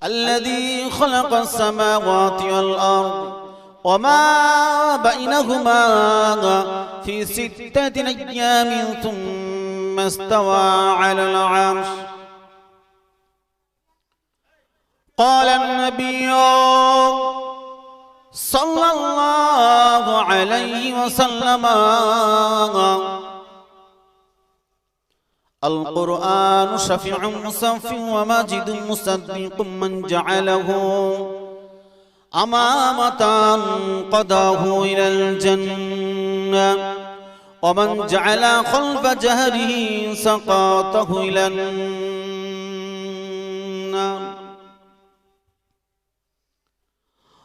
الذي خلق السماوات والأرض وما بينهما في 6 أيام ثم استوى على العرش. قال النبي صلى الله عليه وسلم: القرآن شفيع مصفي وماجد مصدق من جعله أمامة قضاه إلى الجنة ومن جعل خلف جهره سقاطه إلى النار.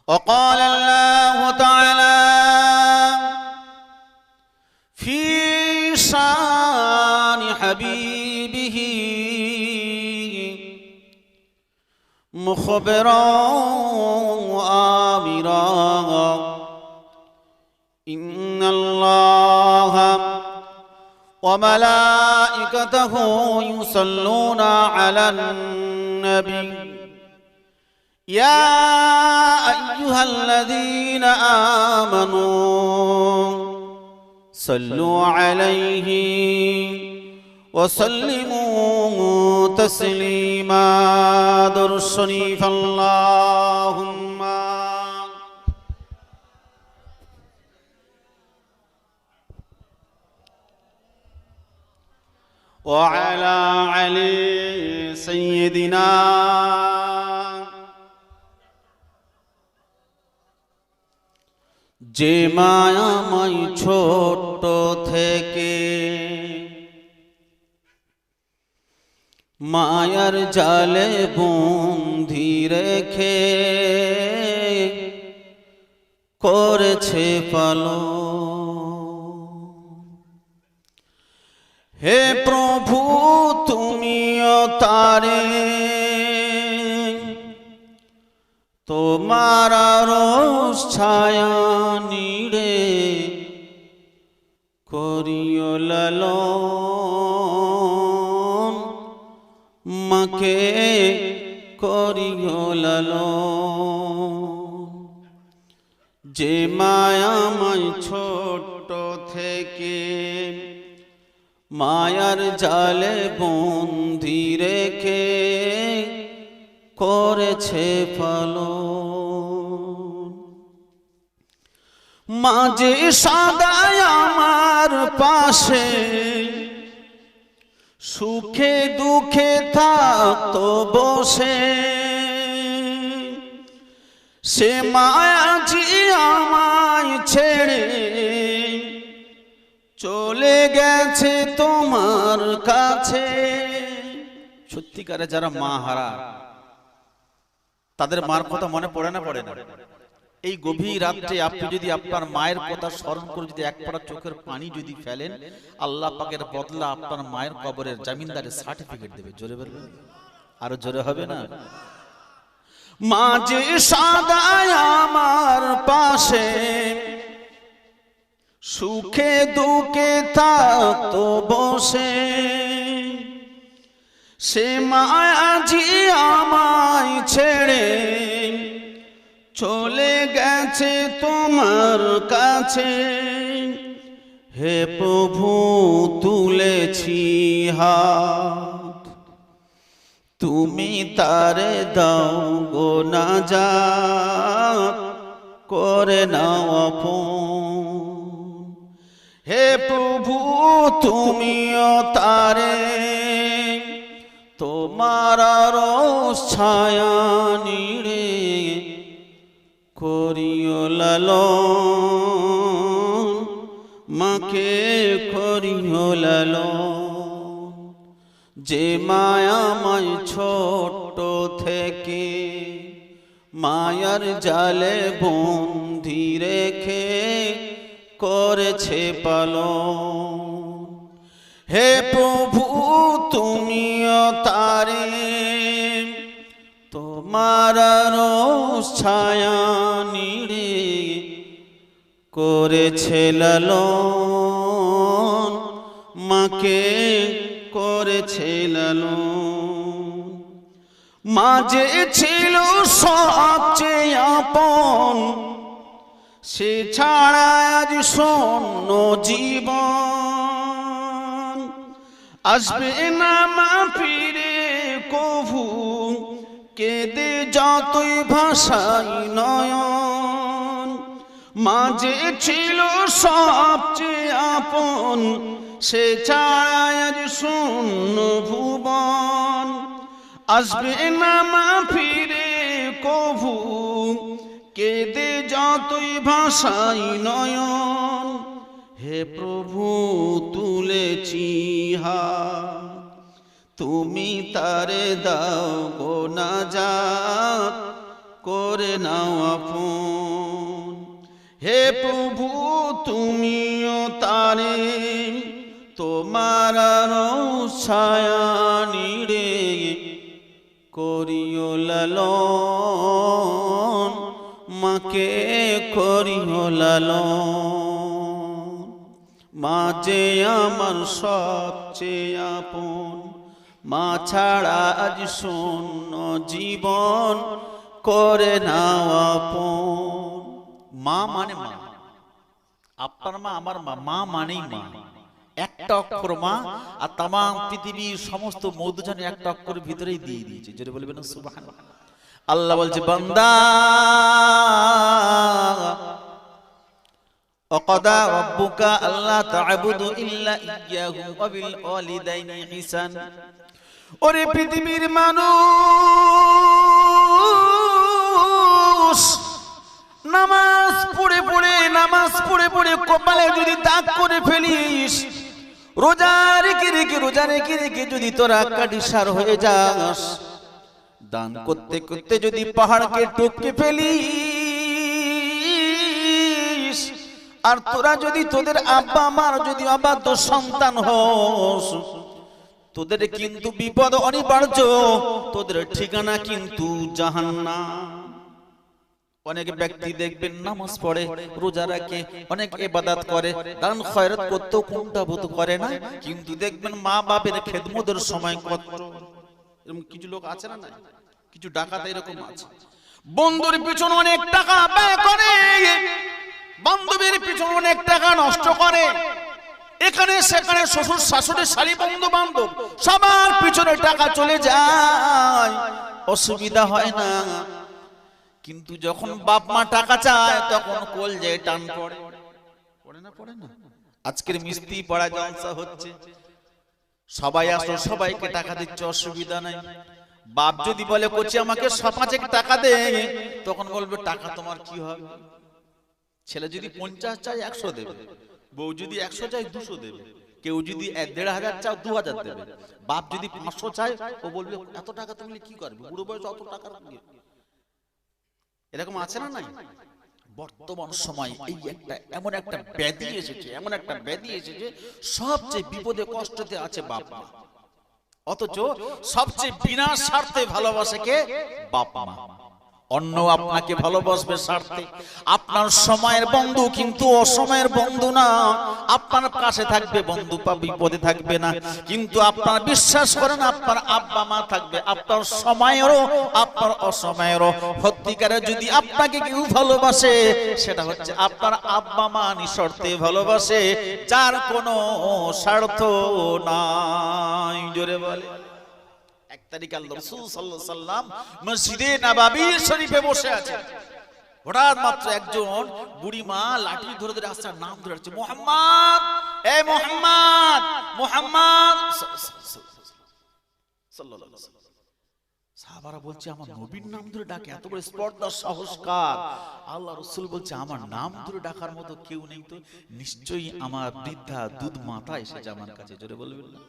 وقال الله تعالى في شان حبيبه مخبرا وآمرا: إن الله وملائكته يصلون على النبي يا أيها الذين آمنوا صلوا عليه وسلموا تسليما. درود شريف. اللهم وعلى علي سيدنا যে মায়াময় ছোট থেকে মায়ার জালে বন্ধি রেখে করেছে পালন। হে প্রভু তুমিও তারে তোমার রোষ ছায়া নিড়ে করিও লালন, মাকে করিও লালন। যে মায়াময় ছোট থেকে মায়ার জালে বন্দি রেখে করেছে পালন। মাঝে সাদায় আমার পাশে সুখে দুঃখে থাকতো বসে, সে মায়াজি আমায় ছেড়ে চলে গেছে তোমার কাছে। সত্যিকারে যারা মা হারা তাদের মার কথা মনে পড়ে না পড়ে না? এই গভীর রাত্রে আপনি যদি আপনার মায়ের কথা স্মরণ করে যদি এক ফোঁটা চোখের পানি যদি ফেলেন, আল্লাহ পাকের বদলা আপনার মায়ের কবরের জামিনদারের সার্টিফিকেট দেবে। জোরে বলবেন, আরো জোরে হবে না? মাঝে সাদায় আমার পাশে সুখে দুঃখে থাকতো বসে, সে মায়াজি আমায় ছেড়ে চলে গেছে তোমার কাছে। হে প্রভু তুলেছি হাত, তুমি তারে দাও গো নাজাত, করে নাও আপন। হে প্রভু তুমিও তারে তোমার রোষ ছায়া নিড়ে করিও লালন, মাকে করিও লালন। যে মায়াময় ছোট থেকে মায়ার জালে বন্দি রেখে করেছে পালন। হে প্রভু তুমিও তারে তোমার রোষ ছায়া নিড়ে করেছে লালন, মাকে করেছে লালন। মাঝে ছিল সবচেয়ে আপন, সে ছাড়া আজ শূন্য জীবন। আসবে না মা ফিরে কভু, কেঁদে যতই ভাষাই নয়ন। মাঝে ছিল সবচেয়ে আপন, সে ছাড়া আজ শূন্য ভুবন। আসবে না মা ফিরে কভু, কেঁদে যতই ভাষাই নয়ন। হে প্রভু তুলেছি হাত, তুমি তারে দাও গো নাজাত, করে নাও আপন। হে প্রভু তুমিও তারে তোমার ছায়া নিড়ে করিও লালন, মাকে করিও লালন। মা যে আমার সবচেয়ে আপন, মা ছাড়া আজ শূন্য জীবন, করে নাও আপন। মা মানে মা, আপনার মা আমার মা, মা মানেই মা। একটা অক্ষর মা, আর তামাম পৃথিবীর সমস্ত মধুজানি একটা অক্ষরের ভিতরেই দিয়ে দিয়েছে। জোরে বলবেন না সুবহানাল্লাহ। আল্লাহ বলছে বান্দা ওয়াকাদা রাব্বুকা আল্লা তা'বুদু ইল্লা ইয়্যাহু ওয়া বিল ওয়ালিদাইনি ইহসান। ওরে পৃথিবীর মানুষ, নামাজ পড়ে পড়ে কপালে যদি দাগ করে ফেলিস, রোজা রেখে রেখে যদি তোরা কাটিসার হয়ে যাস, দান করতে করতে যদি পাহাড়কে টপকে ফেলিস, আর তোরা যদি তোদের আব্বা মার যদি অবাধ্য সন্তান হস, তোদের কিন্তু বিপদ অনিবার্য, তোদের ঠিকানা কিন্তু জাহান্নাম। অনেক ব্যক্তি দেখবেন নামাজ পড়ে, রোজা রাখে, অনেক ইবাদত করে, দান খয়রাত করতেও কোনটা বোধ করে না, কিন্তু দেখবেন মা বাপের খেদমতের সময় কত। এরকম কিছু লোক আছে না, না কিছু ডাকাত এরকম আছে, বন্ধুর পিছনে অনেক টাকা ব্যয় করে, বান্ধবীর পিছনে অনেক টাকা নষ্ট করে, এখানে সেখানে শ্বশুর শাশুড়ি শালি বন্ধু বান্ধব সবার পিছনে টাকা চলে যায়, অসুবিধা হয় না। কিন্তু যখন বাপ মা টাকা চায় তখন কোল যে টান পড়ে, পড়ে না। আজকের মিস্ত্রি পড়া জলসা হচ্ছে, সবাই আসো, সবাইকে টাকা দিচ্ছে, অসুবিধা নাই। বাপ যদি বলে কোচি আমাকে 5 টাকা দে, তখন বলবে টাকা তোমার কি হবে? ছেলে যদি 50 চায় 100 দেবে, বউ যদি 100 চায় 200 দেবে, কেউ যদি 1500 চাও 2000 দেবে। বাপ যদি 500 চায় ও বলবে এত টাকা তুমি কি করবে, বুড়ো বয়স অত টাকা। এরকম আছে না নাই? বর্তমান সময় এই এমন একটা ব্যাধি এসেছে, সবচেয়ে বিপদে কষ্টতে আছে বাপ মা, অথচ সবচেয়ে বিনা স্বার্থে ভালোবাসে কে? বাপ মা। অন্য আপনাকে ভালোবাসবে স্বার্থে। আপনার সময়ের বন্ধু কিন্তু অসময়ের বন্ধু না, আপনার কাছে থাকবে বন্ধু, বিপদে থাকবে না। কিন্তু আপনার বিশ্বাস করেন, আপনার আব্বা মা থাকবে আপনার সময়েরও আপনার অসময়েরও। সত্যিকারে যদি আপনাকে কেউ ভালোবাসে, সেটা হচ্ছে আপনার আব্বা মা নিঃশর্তে ভালোবাসে, যার কোনো স্বার্থ নাই। জোরে বলে। এক তারিখ আল্লাহ রাসূল সাল্লাল্লাহু আলাইহি সাল্লাম মসজিদে নববী শরীফে বসে আছেন। হঠাৎ মাত্র একজন বুড়ি মা লাঠি ধরে ধরে আসছে, নাম ধরে আছে মুহাম্মদ, এ মুহাম্মদ, মুহাম্মদ সাল্লাল্লাহু আলাইহি ওয়াসাল্লাম। সাহাবারা বলছে আমার নবীর নাম ধরে ডাকে, এত বড় স্পর্ধা সাহসকার। আল্লাহ রাসূল বলছে আমার নাম ধরে ডাকার মতো কেউ নেই, তো নিশ্চয়ই আমার বৃদ্ধা দুধ মাতা এসেছে আমার কাছে। জোরে বলবেন না?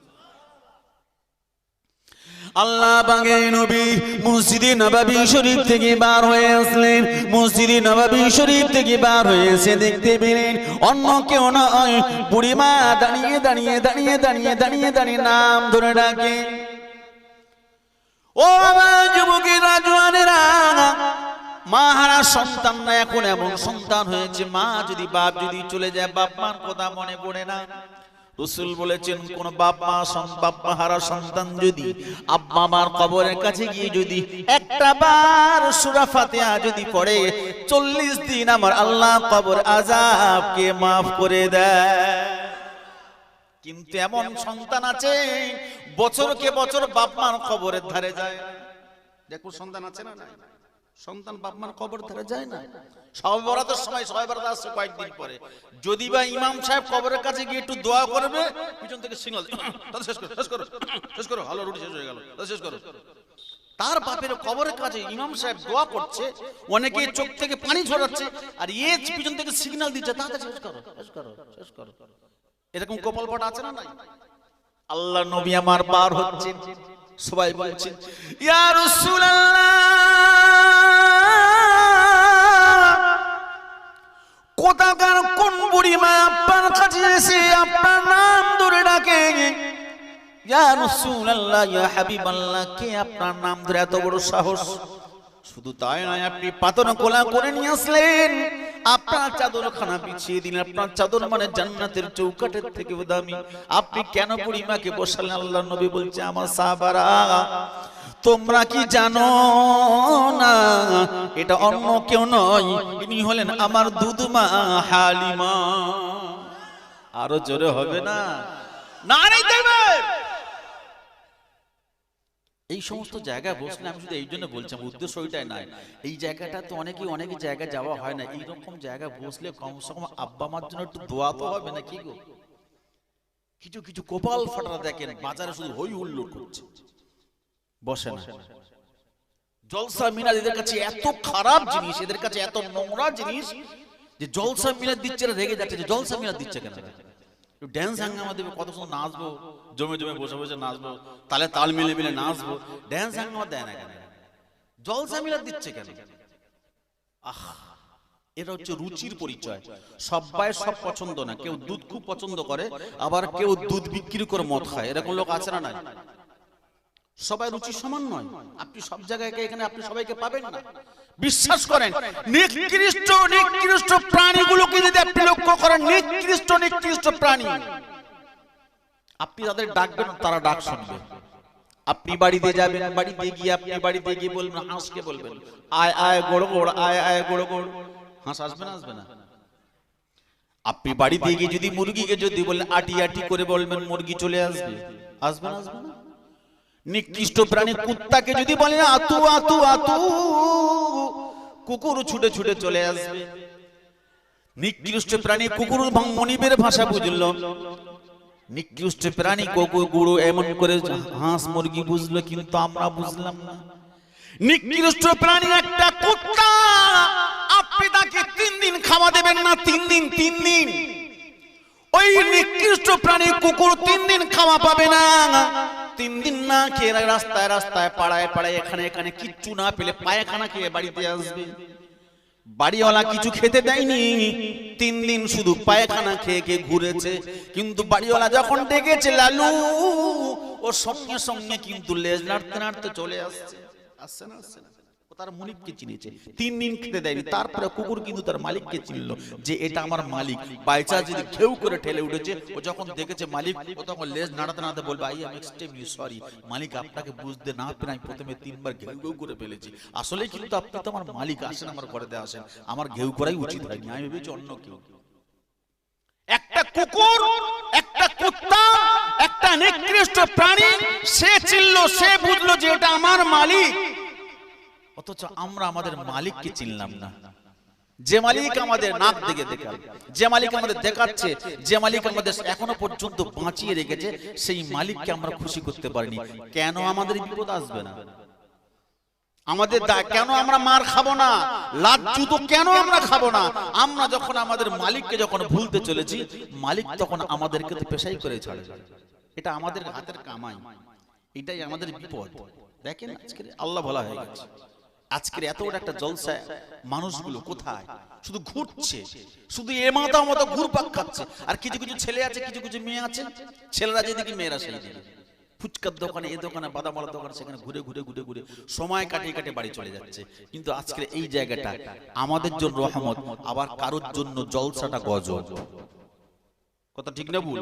আল্লাহ বাগে নবী মসজিদে নববী শরীফ থেকে বার হয়ে আসলেন। মসজিদে নববী শরীফ থেকে বার হয়ে এসে দেখতে পেলেন অন্য কেউ নয়, বুড়িমা দাঁড়িয়ে দাঁড়িয়ে দাঁড়িয়ে দাঁড়িয়ে দাঁড়িয়ে দাঁড়িয়ে নাম ধরে ডাকে, ও আমার যুবকেরা, জওয়ানেরা, মা হারা সন্তান না, এখন এমন সন্তান হয়েছে, মা যদি বাপ যদি চলে যায় বাপ মার কথা মনে পড়ে না। রাসূল বলেছেন কোন বাপ মা হারা সন্তান যদি আব্বা মার কবরের কাছে গিয়ে যদি একটা বার সূরা ফাতিহা যদি পড়ে 40 দিন আমার আল্লাহ কবর আযাবকে maaf করে দেয়। কিন্তু এমন সন্তান আছে বছরকে বছর বাপ মার কবরের ধারে যায়। দেখো সন্তান আছে না নাই? সন্তান বাপ মার কবর ধারে যায় না। শবে বরাতের সময় শবে বরাত আসছে কয়েকদিন পরে, যদি বা ইমাম সাহেব কবরের কাছে গিয়ে একটু দোয়া করবে, পিছন থেকে সিগন্যাল দাদা শেষ করো হলো রুটি শেষ হয়ে গেল, শেষ করো। তার বাপের কবরের কাছে ইমাম সাহেব দোয়া করছে, অনেকে চোখ থেকে পানি ঝরাচ্ছে, আর এ পিছন থেকে সিগন্যাল দিচ্ছে তাড়াতাড়ি শেষ করো। এরকম কপাল পট আছে না নাই? আল্লাহ নবী আমার পার হচ্ছে, সবাই বলছে ইয়া রাসূলুল্লাহ, কোথাকার কোন বুড়ি মা আপনার কাছে এসে আপনার নাম ধরে ডাকে, ইয়া রাসূলুল্লাহ ইয়া হাবিবাল্লাহ, কে আপনার নাম ধরে এত বড় সাহস? শুধু তাই নয়, আপনি পাতন কোলা করে নিয়ে আসলেন, আপনার চাদরখানা বিছিয়ে দিলেন, আপনার চাদর মানে জান্নাতের চৌকাঠের থেকে দামি। আপনি কেন বুড়িমাকে বসালেন? আল্লাহর নবী বলছে আমার সাহাবারা, তোমরা কি জানো না এটা অন্য কেউ নয়, ইনি হলেন আমার দুধমা হালিমা। আরো জোরে হবে না? নারে দেবে। এই সমস্ত জায়গায় বসলে আমি শুধু এই জন্য বলছি, উদ্দেশ্য ওইটাই নাই। এই জায়গাটা তো অনেক জায়গায় যাওয়া হয় না, এইরকম জায়গায় বসলে কমসে কম আব্বা মার জন্য একটু দোয়া তো হবে না কি গো? কিছু কপাল ফাটারা দেখেন বাজারে শুধু হই হুল্লোড় করছে, বসে না। জলসা মিলাদ এদের কাছে এত খারাপ জিনিস, এদের কাছে এত নোংরা জিনিস যে জলসা মিলাদ দিচ্ছে, রেগে যাচ্ছে যে জলসা মিলাদ দিচ্ছে কেন? ড্যান্স হাঙ্গামা দেবে, কত সুন্দর নাচবো, জমে বসে নাচবো, তালে তাল মিলে নাচবো, ড্যান্স হাঙ্গামা দেয় না কেন? জলসা মিলাদ দিচ্ছে কেন? এটা হচ্ছে রুচির পরিচয়। সবাই সব পছন্দ না, কেউ দুধ খুব পছন্দ করে, আবার কেউ দুধ বিক্রি করে মদ খায়, এরকম লোক আছে না নাই? সবাই রুচি সমান নয়, আপনি সব জায়গায় এখানে আপনি সবাইকে পাবেন না। বিশ্বাস করেন, নিকৃষ্ট প্রাণীগুলোকে যদি আপনি লক্ষ্য করেন, নিকৃষ্ট প্রাণী, আপনি তাদের ডাকবেন তারা ডাক শুনবে। আপনি বাড়িতে যাবেন, বাড়িতে গিয়ে বলবেন, হাঁসকে বলবেন আয় গোড় আয় গোড়, হাঁস আসবে না? আপনি বাড়িতে গিয়ে যদি মুরগিকে যদি বলেন আটি করে বলবেন, মুরগি চলে আসবে না? নিকৃষ্ট প্রাণী কুত্তাকে যদি বলেন আতু, কুকুর ছুটে চলে আসবে। নিকৃষ্ট প্রাণী কুকুর মনিবের ভাষা বুঝলো, নিকৃষ্ট প্রাণী কুকুর গুরু এমন করে হাঁস মুরগি বুঝলো, কিন্তু আমরা বুঝলাম না। নিকৃষ্ট প্রাণী একটা কুত্তা, আপনি তাকে 3 দিন খাওয়া দেবেন না, 3 দিন ওই নিকৃষ্ট প্রাণী কুকুর 3 দিন খাওয়া পাবে না। 3 দিন না খেয়ে রাস্তায় পাড়ায় এখানে কিচ্ছু না পেলে পায়খানা খেয়ে বাড়িতে আসবে। বাড়িওয়ালা কিছু খেতে দেয়নি, 3 দিন শুধু পায়খানা খেয়ে ঘুরেছে। কিন্তু বাড়িওয়ালা যখন ডেকেছে লালু, ও সঙ্গে কিন্তু লেজ নাড়তে চলে আসছে না? ও তার মালিককে চিনেছে, 3 দিন খেতে দেয়নি। তারপরে কুকুর কিন্তু তার মালিককে চিনলো যে এটা আমার মালিক। বাইচা যদি ঘেউ করে ঠেলে উঠেছে, ও যখন দেখেছে মালিক, ও তখন লেজ নাড়াতে বলবে আই এম এক্সট্রিমলি সরি মালিক, আপনাকে বুঝতে না পেরে আমি প্রথমে 3 বার ঘেউ করে ফেলেছি। আসলে কিন্তু আপনি তো আমার মালিক, আসেন আমার ঘরে আসেন, আমার ঘেউ করাই উচিত হয়নি, আমি ভেবেছি অন্য কেউ। একটা কুকুর, একটা কুত্তা, একটা নিকৃষ্ট প্রাণী, সে চিনলো, সে বুঝলো যে এটা আমার মালিক। অথচ আমরা আমাদের মালিককে চিনলাম না। যে মালিক আমাদের নাক দেখাল, যে মালিক আমাদের দেখাচ্ছে, যে মালিক আমাদের এখনো পর্যন্ত বাঁচিয়ে রেখেছে, সেই মালিককে আমরা খুশি করতে পারিনি। কেন আমাদের বিপদ আসবে না? আমাদের কেন আমরা মার খাবো না? লাজ্জুতো কেন আমরা খাবো না? আমরা যখন আমাদের মালিককে যখন ভুলতে চলেছি, মালিক তখন আমাদেরকে তো পেশাই করে ছাড়ে। এটা আমাদের হাতের কামাই, এটাই আমাদের বিপদ। দেখেন আজকে আল্লাহ ভোলা হয়ে গেছে। আজকের এত বড় একটা জলসায় মানুষগুলো কোথায়? শুধু ঘুরছে, শুধু এ মাথা মতো ঘুরপাক খাচ্ছে। আর কিছু ছেলে আছে, কিছু মেয়ে আছে, ছেলেরা যেদিকে মেয়েরা সেদিকে। ফুচকার দোকানে, এ দোকানে, বাদামালার দোকানে, সেখানে ঘুরে সময় কাটিয়ে বাড়ি চলে যাচ্ছে। কিন্তু আজকের এই জায়গাটা আমাদের জন্য রহমত, আবার কারোর জন্য জলসাটা গজব। কথা ঠিক না ভুল?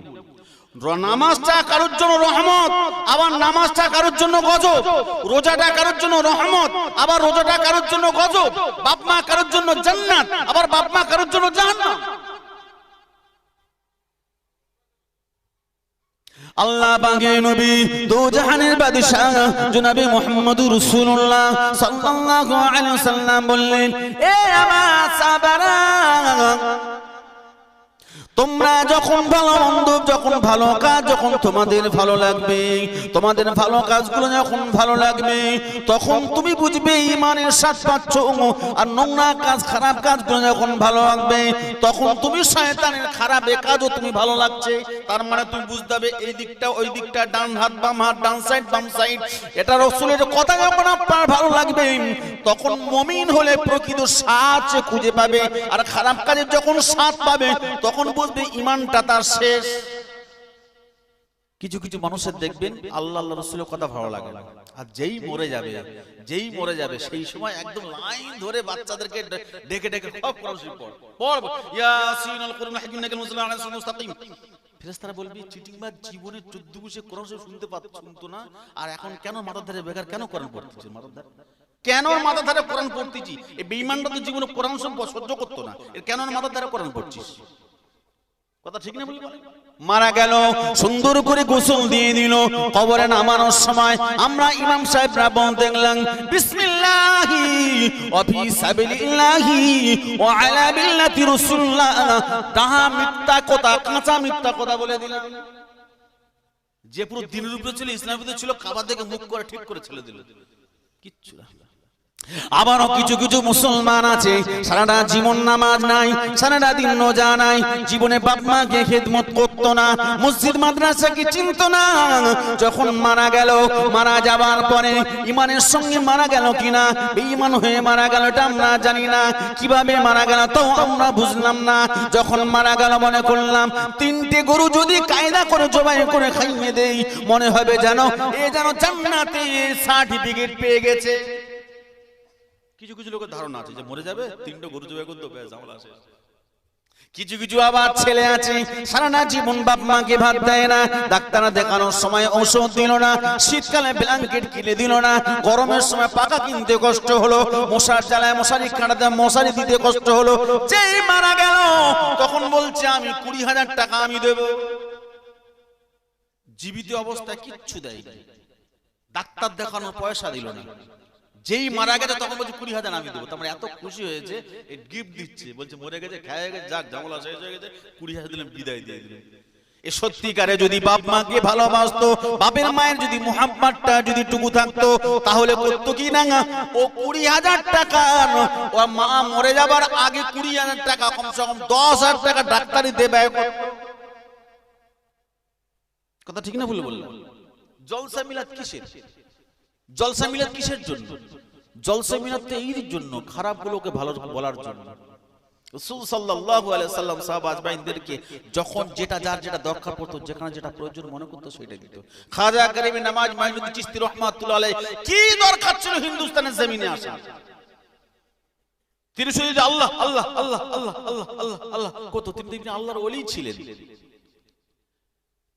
নামাজটা কারোর জন্য রহমত, আবার নামাজটা কারোর জন্য গজব। রোজাটা কারোর জন্য রহমত, আবার রোজাটা কারোর জন্য গজব। বাপ মা কারোর জন্য জান্নাত, আবার বাপ মা কারোর জন্য জাহান্নাম। আল্লাহ পাকের নবী দু জাহানের বাদশা জনাবে মুহাম্মদুর রাসূলুল্লাহ সাল্লাল্লাহু আলাইহি ওয়াসাল্লাম বললেন, এ আমার সাহাবারা, তোমরা যখন ভালো মন্দ, যখন ভালো কাজ, যখন তোমাদের ভালো লাগবে, তোমাদের ভালো কাজগুলো যখন ভালো লাগবে, তখন তুমি বুঝবে ঈমানের স্বাদ পাচ্ছ। আর নোংরা কাজ, খারাপ কাজগুলো যখন ভালো লাগবে, তখন তুমি শয়তানের খারাপ কাজও তুমি ভালো লাগছে। তার মানে তুমি বুঝতে হবে এই দিকটা ওই দিকটা, ডান হাত বাম হাত, ডান সাইড বাম সাইড, এটা রাসূলের কথা যখন আপনার ভালো লাগবে, তখন মুমিন হলে প্রকৃত স্বাদ খুঁজে পাবে। আর খারাপ কাজের যখন স্বাদ পাবে, তখন ঈমানটা তার শেষ। কিছু কিছু মানুষের দেখবেন আল্লাহ আল্লাহ রাসূলের কথা ভালো লাগে না, আর যেই মরে যাবে সেই সময় একদম লাইন ধরে বাচ্চাদেরকে ডেকে ডেকে সব কোরআন শরীফ পড়, ইয়াসিনুল কুরআন হাকিমুল মুস্তাকিম। ফেরেশতারা বলবি চিটিংবাজ, জীবনে 14 বছর কোরআন শরীফ শুনতো না, আর এখন কেন মাথার ধারে বেকার কেন কোরআন পড়তেছে? কেন মাথার ধারে কোরআন পড়তেছি? এই বেঈমানটা তো জীবনে কোরআন সহ্য করতো না, এর কেন মাথার ধারে কোরআন পড়ছিস? কথা ঠিক না বলি? মারা গেল, সুন্দর করে গোসল দিয়ে দিল, কবরে নামানোর সময় আমরা ইমাম সাহেবরা বলতে দেখলাম, বিসমিল্লাহি ওয়া ফি সাবিলিল্লাহি ওয়া আলা মিল্লাতি রাসূলুল্লাহ। তাহা মিথ্যা কথা, কাঁচা মিথ্যা কথা বলে দিলাম। যে পুরো দিনের উপরে ছিল, ইসলামের উপরে ছিল, কাবা থেকে মুখ করে ঠিক করে ছেড়ে দিল, কিচ্ছু না। আবারও কিছু কিছু মুসলমান আছে সারাটা জীবন নামাজ নাই, সারাটা দিন রোজা নাই, জীবনে বাপ মাকে খেদমত করতো না, মসজিদ মাদ্রাসাকে চিনতো না। যখন মারা গেল, মারা যাবার পরে ইমানের সঙ্গে মারা গেল কিনা, বেঈমান হয়ে মারা গেল এটা আমরা জানি না, কিভাবে মারা গেল তাও আমরা বুঝলাম না। যখন মারা গেল মনে করলাম 3টে গরু যদি কায়দা করে জবাই করে খাইয়ে দেই, মনে হবে যেন জান্নাতে সার্টিফিকেট পেয়ে গেছে। কিছু কিছু লোকের ধারণা আছে যে মরে যাবে 3টা গরু জবাই করতে হবে, ঝামেলা শেষ। কিছু কিছু আবার ছেলে আছে সারাটা জীবন বাপ মাকে ভাত দেয় না, ডাক্তার দেখানোর সময় ঔষধ দিল না, শীতকালে ব্ল্যাঙ্কেট কিনে দিল না, গরমের সময় পাকা কিনতে কষ্ট হলো, মশার জ্বালায় মশারি কাটাতে মশারি দিতে কষ্ট হলো। যেই মারা গেল তখন বলছে আমি 20,000 টাকা আমি দেব। জীবিত অবস্থায় কিচ্ছু দেয় না, ডাক্তার দেখানোর পয়সা দিল না। যেই মারা গেছে তখন বলছে 20,000 আমি দেবো। তারপরে এত খুশি হয়েছে, এই গিফট দিচ্ছে, বলছে মরে গেছে, খেয়ে গেছে, যাক ঝামেলা শেষ হয়ে গেছে, 20,000 দিলাম, বিদায় দিয়ে দিলাম। এ সত্যিকারে যদি বাপ মাকে ভালোবাসতো, বাপের মায়ের যদি মুহাব্বতটা যদি টুকু থাকতো, তাহলে করতো কি না, ও 20,000 টাকা, ও মা মরে যাবার আগে 20,000 টাকা, কমসে কম 10,000 টাকা ডাক্তারিতে ব্যয় করতো। কথা ঠিক না ভুল বললাম? জলসা মিলাদ কিসের? জলসা মিলাদ কিসের জন্য? জলসা মিলাদ তো এই জন্য, খারাপগুলোকে ভালো বলার জন্য। রাসূল সাল্লাল্লাহু আলাইহি ওয়াসাল্লাম সাহাবা আজমাইনদেরকে যখন যেটা যার যেটা দরকার পড়তো, যেখানে যেটা প্রয়োজন মনে করতো সেটা দিত। খাজা গরিবি নামাজ মাইনুদ্দিন চিশতি রাহমাতুল্লাহ আলাইহি কি দরকার ছিল হিন্দুস্তানের জমিনে আসা? তিনি শুধু আল্লাহ আল্লাহ আল্লাহ আল্লাহ আল্লাহ আল্লাহ আল্লাহ কত, তিনি আল্লাহর ওলি ছিলেন।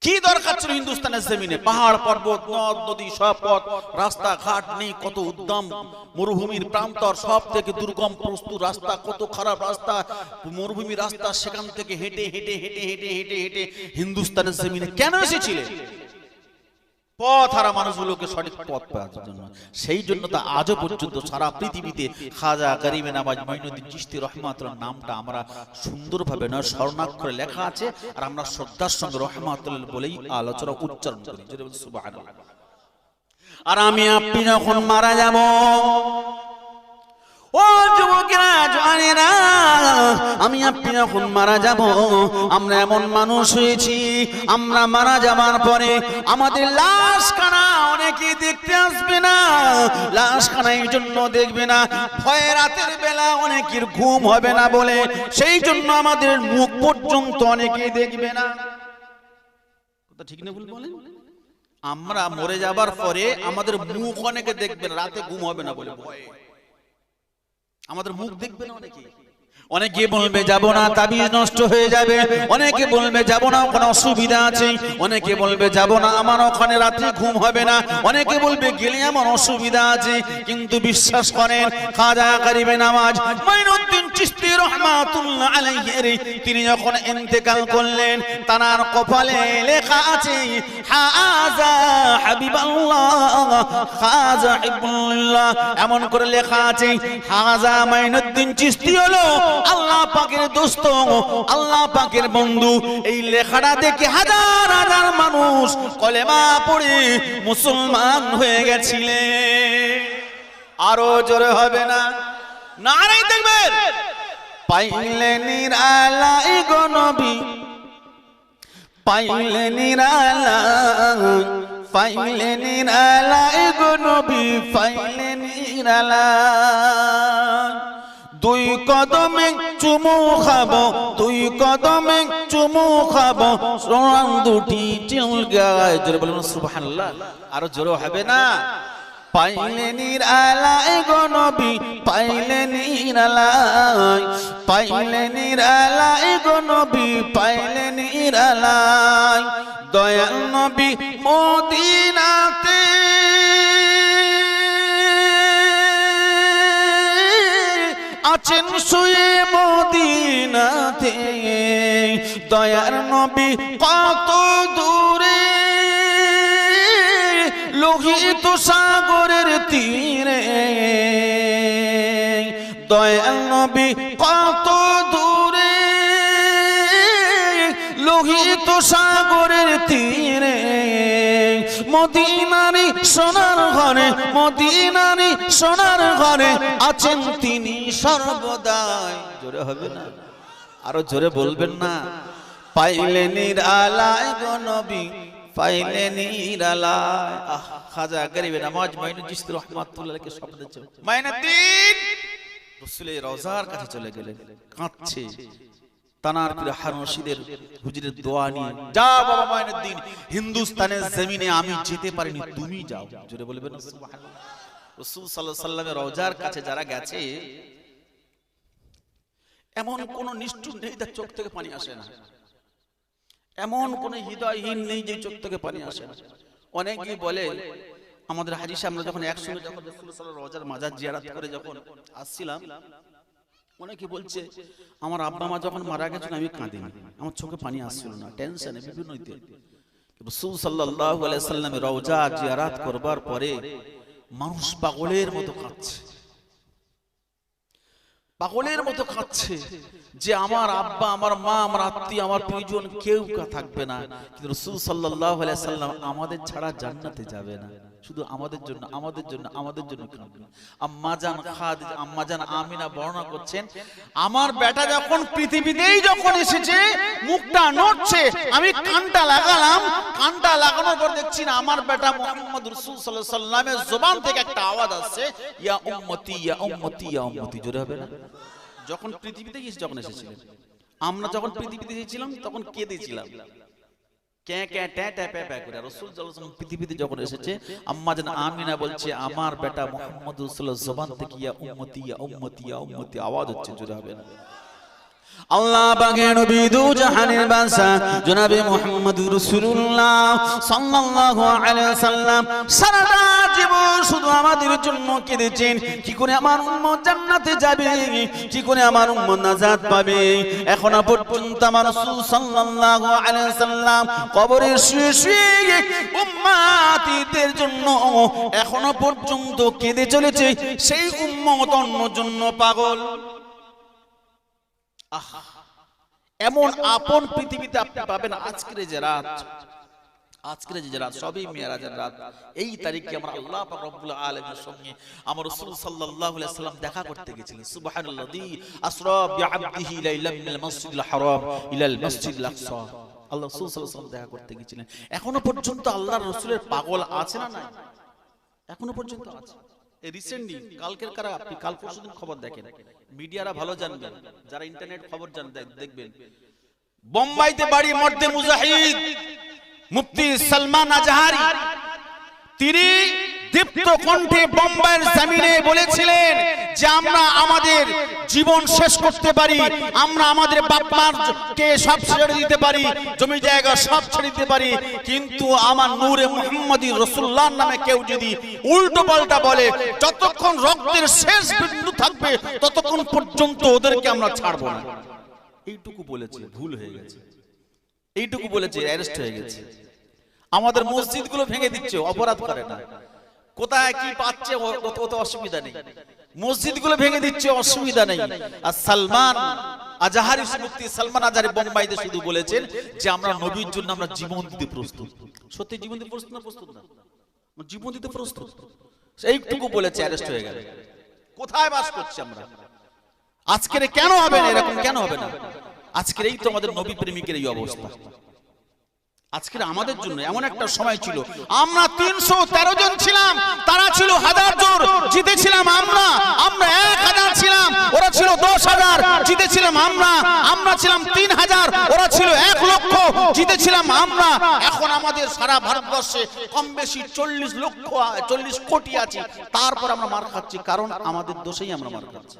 কি দরকার ছিল হিন্দুস্তানের জমিনে? পাহাড় পর্বত, নদ নদী, সব পথ রাস্তা ঘাট নেই, কত উদ্দাম মরুভূমির প্রান্তর, সব থেকে দুর্গম প্রস্তুত রাস্তা, কত খারাপ রাস্তা, মরুভূমি রাস্তা, সেখান থেকে হেঁটে হেঁটে হেঁটে হেঁটে হেঁটে হেঁটে হিন্দুস্তানের জমিনে কেন এসেছিলেন? পথ হারা মানুষগুলোকে সঠিক পথ পাওয়ার জন্য। সেই জন্য তা আজও পর্যন্ত সারা পৃথিবীতে খাজা গরিবে নওয়াজ মাইনুদ্দিন চিশতি রাহমাতুল্লাহ নামটা আমরা সুন্দরভাবে নয় স্বর্ণাক্ষরে লেখা আছে, আর আমরা শ্রদ্ধার সঙ্গে রাহমাতুল্লাহ বলেই আলোচনা উচ্চারণ করি। সুবহানাল্লাহ। আর আমি আপনি যখন মারা যাব, ও যুবকেরা জওয়ানেরা, আমি আপনি যখন মারা যাব, আমরা এমন মানুষ হয়েছি, আমরা মারা যাবার পরে আমাদের লাশখানা অনেকে দেখতে আসবে না। লাশখানা এই জন্য দেখবে না, ভয়ে রাতের বেলা অনেকের ঘুম হবে না বলে, সেই জন্য আমাদের মুখ পর্যন্ত অনেকে দেখবে না। কথা ঠিক না ভুল বলেন? আমরা মরে যাবার পরে আমাদের মুখ অনেকে দেখবে না, রাতে ঘুম হবে না বলে ভয়ে আমাদের মুখ দেখবে না অনেকে। অনেকে বলবে যাব না, তাবিজ নষ্ট হয়ে যাবে। অনেকে বলবে যাব না, ওখানে অসুবিধা আছে। অনেকে বলবে যাব না, আমার ওখানে রাত্রে ঘুম হবে না। অনেকে বলবে গেলে আমার অসুবিধা আছে। কিন্তু বিশ্বাস করেন, খাজা গরিবে নওয়াজ মাইনুদ্দিন চিশতি রাহমাতুল্লাহ আলাইহি তিনি যখন ইন্তেকাল করলেন, তার কপালে লেখা আছে হাযা হাবিবাল্লাহ খাজা ইবনুল্লাহ, এমন করে লেখা আছে হাযা মাইনুদ্দিন চিশতি হলো আল্লাহ পাকের দোস্ত, আল্লাহ পাকের বন্ধু। এই লেখাটা দেখে হাজার হাজার মানুষ কলেমা পড়ে মুসলমান হয়ে গেছিলেন। আরো জোরে হবে না? নারে দেখবেন, পাইলে নিরালাই গো নবী, পাইলে নিরালাই, পাইলে নিরালাই গো নবী, পাইলে নিরালাই। দুই কদমে চুমু খাবো, দুই কদমে চুমু খাবো, সোনার দুটি চিলগায়। জোরে বলুন সুবহানাল্লাহ। আরো জোরে হবে না? পাইলে নিরালাই গো নবী, পাইলে নিরালাই, পাইলে নিরালাই গো নবী, পাইলে নিরালাই। দয়াল নবী মদিনাতে আছেন শুয়ে মদিনাতে, দয়ার নবী কত দূরে লোহিত সাগরের তীরে, দয়ার নবী কত দূরে লোহিত সাগরের তীরে। মদিনারি সোনার ঘরে, মদিনারি সোনার ঘরে আছেন তিনি সর্বদাই। জোরে হবে না? আরো জোরে বলবেন না? পাইলে নিরালাই গো নবী, পাইলে নিরালাই। খাজা গরিবে নওয়াজ মাইনুদ্দিন চিশতি রাহমাতুল্লাহ আলাইহি স্বপ্নে ছিল মাইনুদ্দিন রাসূলের রওজার কাছে চলে গেলেন, কাঁদছে। তানার পীর হারুন রশিদের হুজুরের দোয়া নিয়ে, যা বাবা মাইনুদ্দিন, হিন্দুস্তানের জমিনে আমি যেতে পারিনি, তুমি যাও। জোরে বলবেন সুবহানাল্লাহ। রাসূল সাল্লাল্লাহু আলাইহি ওয়াসাল্লামের রওজার কাছে যারা গেছে, এমন কোন নিষ্ঠুর নেই তার চোখ থেকে পানি আসে না, এমন কোন হৃদয়হীন নেই যে চোখ থেকে পানি আসে না। অনেকেই বলে, আমাদের হাজী সাহেব আমরা যখন একসঙ্গে যখন রাসূল সাল্লাল্লাহু আলাইহি ওয়াসাল্লামের রওজার মাজার জিয়ারত করে যখন আসছিলাম, অনেকে বলছে আমার আব্বা মা যখন মারা গেছেন আমি কাঁদিনি, আমার চোখে পানি আসছিল না, টেনশনে বিভিন্ন হইতে। রাসূল সাল্লাল্লাহু আলাইহি ওয়াসাল্লামের রওজা জিয়ারত করবার পরে মানুষ পাগলের মতো কাঁদছে, পাগলের মতো কাঁদছে যে আমার আব্বা, আমার মা, আমার আত্মীয়, আমার প্রিয়জন কেউ থাকবে না। কিন্তু রাসূল সাল্লাল্লাহু আলাইহি ওয়াসাল্লাম আমাদের ছাড়া জান্নাতে যাবে না, শুধু আমাদের জন্য, আমাদের জন্য, আমাদের জন্য কাঁদবেন। আম্মাজান খাদিজা, আম্মাজান আমিনা বর্ণনা করছেন, আমার বেটা যখন পৃথিবীতেই যখন এসেছে, মুখটা নড়ছে, আমি কানটা লাগালাম, কানটা লাগানোর পর দেখছি না আমার বেটা মুহাম্মদ রাসূল সাল্লাল্লাহু আলাইহি ওয়াসাল্লামের জবান থেকে একটা আওয়াজ আসছে, ইয়া উম্মতি, ইয়া উম্মতি, ইয়া উম্মতি। জোরে হবে না? যখন পৃথিবীতে যখন এসেছিলেন, আমরা যখন পৃথিবীতে এসেছিলাম তখন কেঁদেছিলাম, ক্যাঁ ক্যাঁ ট্যাঁ ট্যাঁ প্যাঁ প্যাঁ করে। রাসূল সাল্লাল্লাহু আলাইহি ওয়াসাল্লাম পৃথিবীতে যখন এসেছে, আম্মাজান আমিনা বলছে আমার বেটা মুহাম্মদ রাসূলুল্লাহ জবান থেকে ইয়া উম্মতি, ইয়া উম্মতি, ইয়া উম্মতি আওয়াজ হচ্ছে। জোরে হবে না? আল্লাহ পাকের নবী দু জাহানের বাদশা জনাবে মুহাম্মদুর রাসূলুল্লাহ সাল্লাল্লাহু আলাইহি ওয়াসাল্লাম সারাটা জীবন শুধু আমাদের জন্য কেঁদেছেন, কি করে আমার উম্মত জান্নাতে যাবে, কি করে আমার উম্মত নাজাত পাবে। এখনো পর্যন্ত আমার রাসূল সাল্লাল্লাহু আলাইহি ওয়াসাল্লাম কবরে শুয়ে শুয়ে উম্মতিদের জন্য এখনো পর্যন্ত কেঁদে চলেছে। সেই উম্মত অন্যের জন্য পাগল। এমন আপন পৃথিবীতে আপনি পাবেন আজকের যে রাত, আজকের যে রাত সবই মিরাজের রাত। এই তারিখে আমরা আল্লাহ পাক রব্বুল আলামিনের সঙ্গে আমার রাসূল সাল্লাল্লাহু আলাইহি ওয়াসাল্লাম দেখা করতে গেছিলেন। সুবহানাল্লাযী আসরা বিআবদিহি লাইলাম মিনাল মাসজিদিল হারাম ইলাল মাসজিদিল আকসা। আল্লাহ রাসূল সাল্লাল্লাহু আলাইহি ওয়াসাল্লাম দেখা করতে গেছিলেন। এখনো পর্যন্ত আল্লাহর রাসূলের পাগল আছে না নাই? এখনো পর্যন্ত আছে। রিসেন্টলি কালকের কারা আপনি কাল পরশুদিন খবর দেখেন, মিডিয়ারা ভালো জানবেন, যারা ইন্টারনেট খবর দেখবেন, বোম্বাইতে বাড়ি মর্দে মুজাহিদ মুফতি সালমান আজহারি, তিনি দীপ্ত কণ্ঠে বোম্বাইয়ের জমিনে বলেছিলেন যে আমরা আমাদের জীবন শেষ করতে পারি, আমরা আমাদের বাপ মাকে সব ছেড়ে দিতে পারি, জমি জায়গা সব ছেড়ে দিতে পারি, কিন্তু আমার নূরে মুহাম্মদী রাসূলুল্লাহর নামে কেউ যদি উল্টো পাল্টা বলে, যতক্ষণ রক্তের শেষ বিন্দু থাকবে ততক্ষণ পর্যন্ত ওদেরকে আমরা ছাড়বো না। এইটুকু বলেছে, ভুল হয়ে গেছে। এইটুকু বলেছে, অ্যারেস্ট হয়ে গেছে। আমাদের মসজিদগুলো ভেঙে দিচ্ছে, অপরাধ করে না। কোথায় কি পাচ্ছে অত অসুবিধা নেই, মসজিদগুলো ভেঙে দিচ্ছে, অসুবিধা নেই। আর সালমান আজহারি, মুফতি সালমান আজহারি বোম্বাইতে শুধু বলেছেন যে আমরা নবীর জন্য আমরা জীবন দিতে প্রস্তুত। সত্যি জীবন দিতে প্রস্তুত না? প্রস্তুত না, জীবন দিতে প্রস্তুত। এইটুকু বলেছে, অ্যারেস্ট হয়ে গেল। কোথায় বাস করছি আমরা? আজকের কেন হবে না এরকম? কেন হবে না? আজকের এই তো আমাদের নবী প্রেমিকের এই অবস্থা। আজকের আমাদের জন্য এমন একটা সময় ছিল, আমরা 313 জন ছিলাম, তারা ছিল 1000 জন, জিতেছিলাম আমরা 1000 ছিলাম, ওরা ছিল 10,000, জিতেছিলাম আমরা ছিলাম 3000, ওরা ছিল 1 লক্ষ, জিতেছিলাম আমরা। এখন আমাদের সারা ভারতবর্ষে কম বেশি 40 কোটি আছে, তারপর আমরা মার খাচ্ছি, কারণ আমাদের দোষেই আমরা মার খাচ্ছি।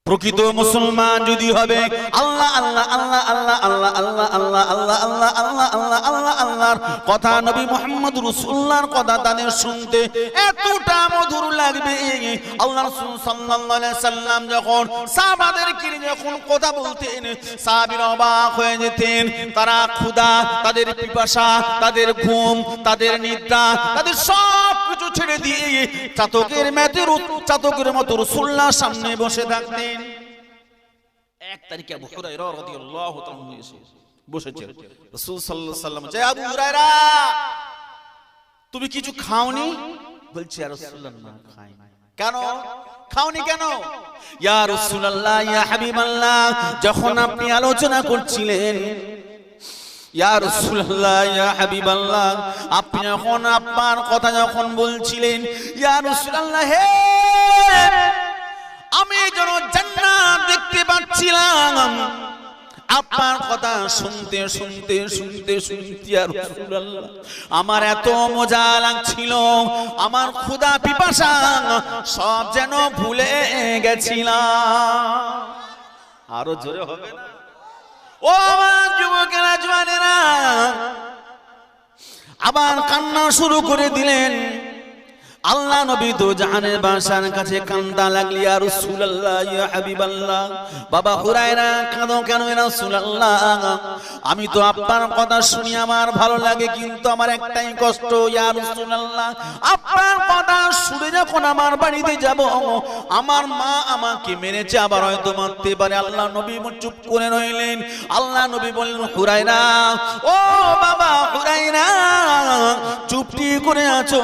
প্রকৃত মুসলমান যদি হবে আল্লাহ আল্লাহ আল্লাহ আল্লাহ আল্লাহ আল্লাহ আল্লাহ আল্লাহ আল্লাহ আল্লাহ আল্লাহ আল্লাহ আল্লাহর কথা, নবী মুহাম্মদ রাসূলুল্লাহর কথা তাদের শুনতে এতটা মধুর লাগবে। আল্লাহ রাসূল সাল্লাল্লাহু আলাইহি সাল্লাম যখন সাহাবাদেরকে যখন কথা বলতেন, সাহাবীরা অবাক হয়ে যেতেন। তারা ক্ষুধা, তাদের পিপাসা, তাদের ঘুম, তাদের নিদ্রা, তাদের সব কিছু ছেড়ে দিয়ে চাতকের মতো রাসূলুল্লাহর সামনে বসে থাকতেন। এক তারিখে আবু হুরায়রা রাদিয়াল্লাহু তাআলা এসে বসেছেন। রাসূল সাল্লাল্লাহু আলাইহি সাল্লাম, "জয় আবু হুরায়রা, তুমি কিছু খাওনি?" বলছে, ইয়া রাসূলুল্লাহ, না খাইনি। কেন খাওনি? কেন? ইয়া রাসূলুল্লাহ, ইয়া হাবিবাল্লাহ, যখন আপনি আলোচনা করছিলেন, ইয়া রাসূলুল্লাহ, ইয়া হাবিবাল্লাহ, আপনি যখন আপনার কথা যখন বলছিলেন, ইয়া রাসূলুল্লাহ, হে আমি যেন জান্নাত দেখতে পাচ্ছিলাম। আপনার কথা শুনতে শুনতে শুনতে শুনতে ইয়া রাসূলুল্লাহ, আমার এত মজা লাগছিল, আমার ক্ষুধা পিপাসা সব যেন ভুলে গেছিলাম। আরো জোরে হবে না? ও আমার যুবকেরা, জওয়ানেরা, আবার কান্না শুরু করে দিলেন। আল্লাহ নবী তো জাহানের বাদশার কাছে কান্দা লাগলি, ইয়া রাসূলুল্লাহ, ইয়া হাবিবাল্লাহ, বাবা হুরায়রা কাঁদো কেন ইয়া রাসূলুল্লাহ? আমি তো আপনার কথা শুনি আমার ভালো লাগে, কিন্তু আমার একটাই কষ্ট ইয়া রাসূলুল্লাহ, আপনার কথা শুনে যখন আমার বাড়িতে যাব, আমার মা আমাকে মেরেছে, আবার হয়তো মারতে পারে। আল্লাহ নবী চুপ করে রইলেন। আল্লাহ নবী বললেন, হুরায়রা, ও বাবা হুরায়রা, চুপটি করে আছো?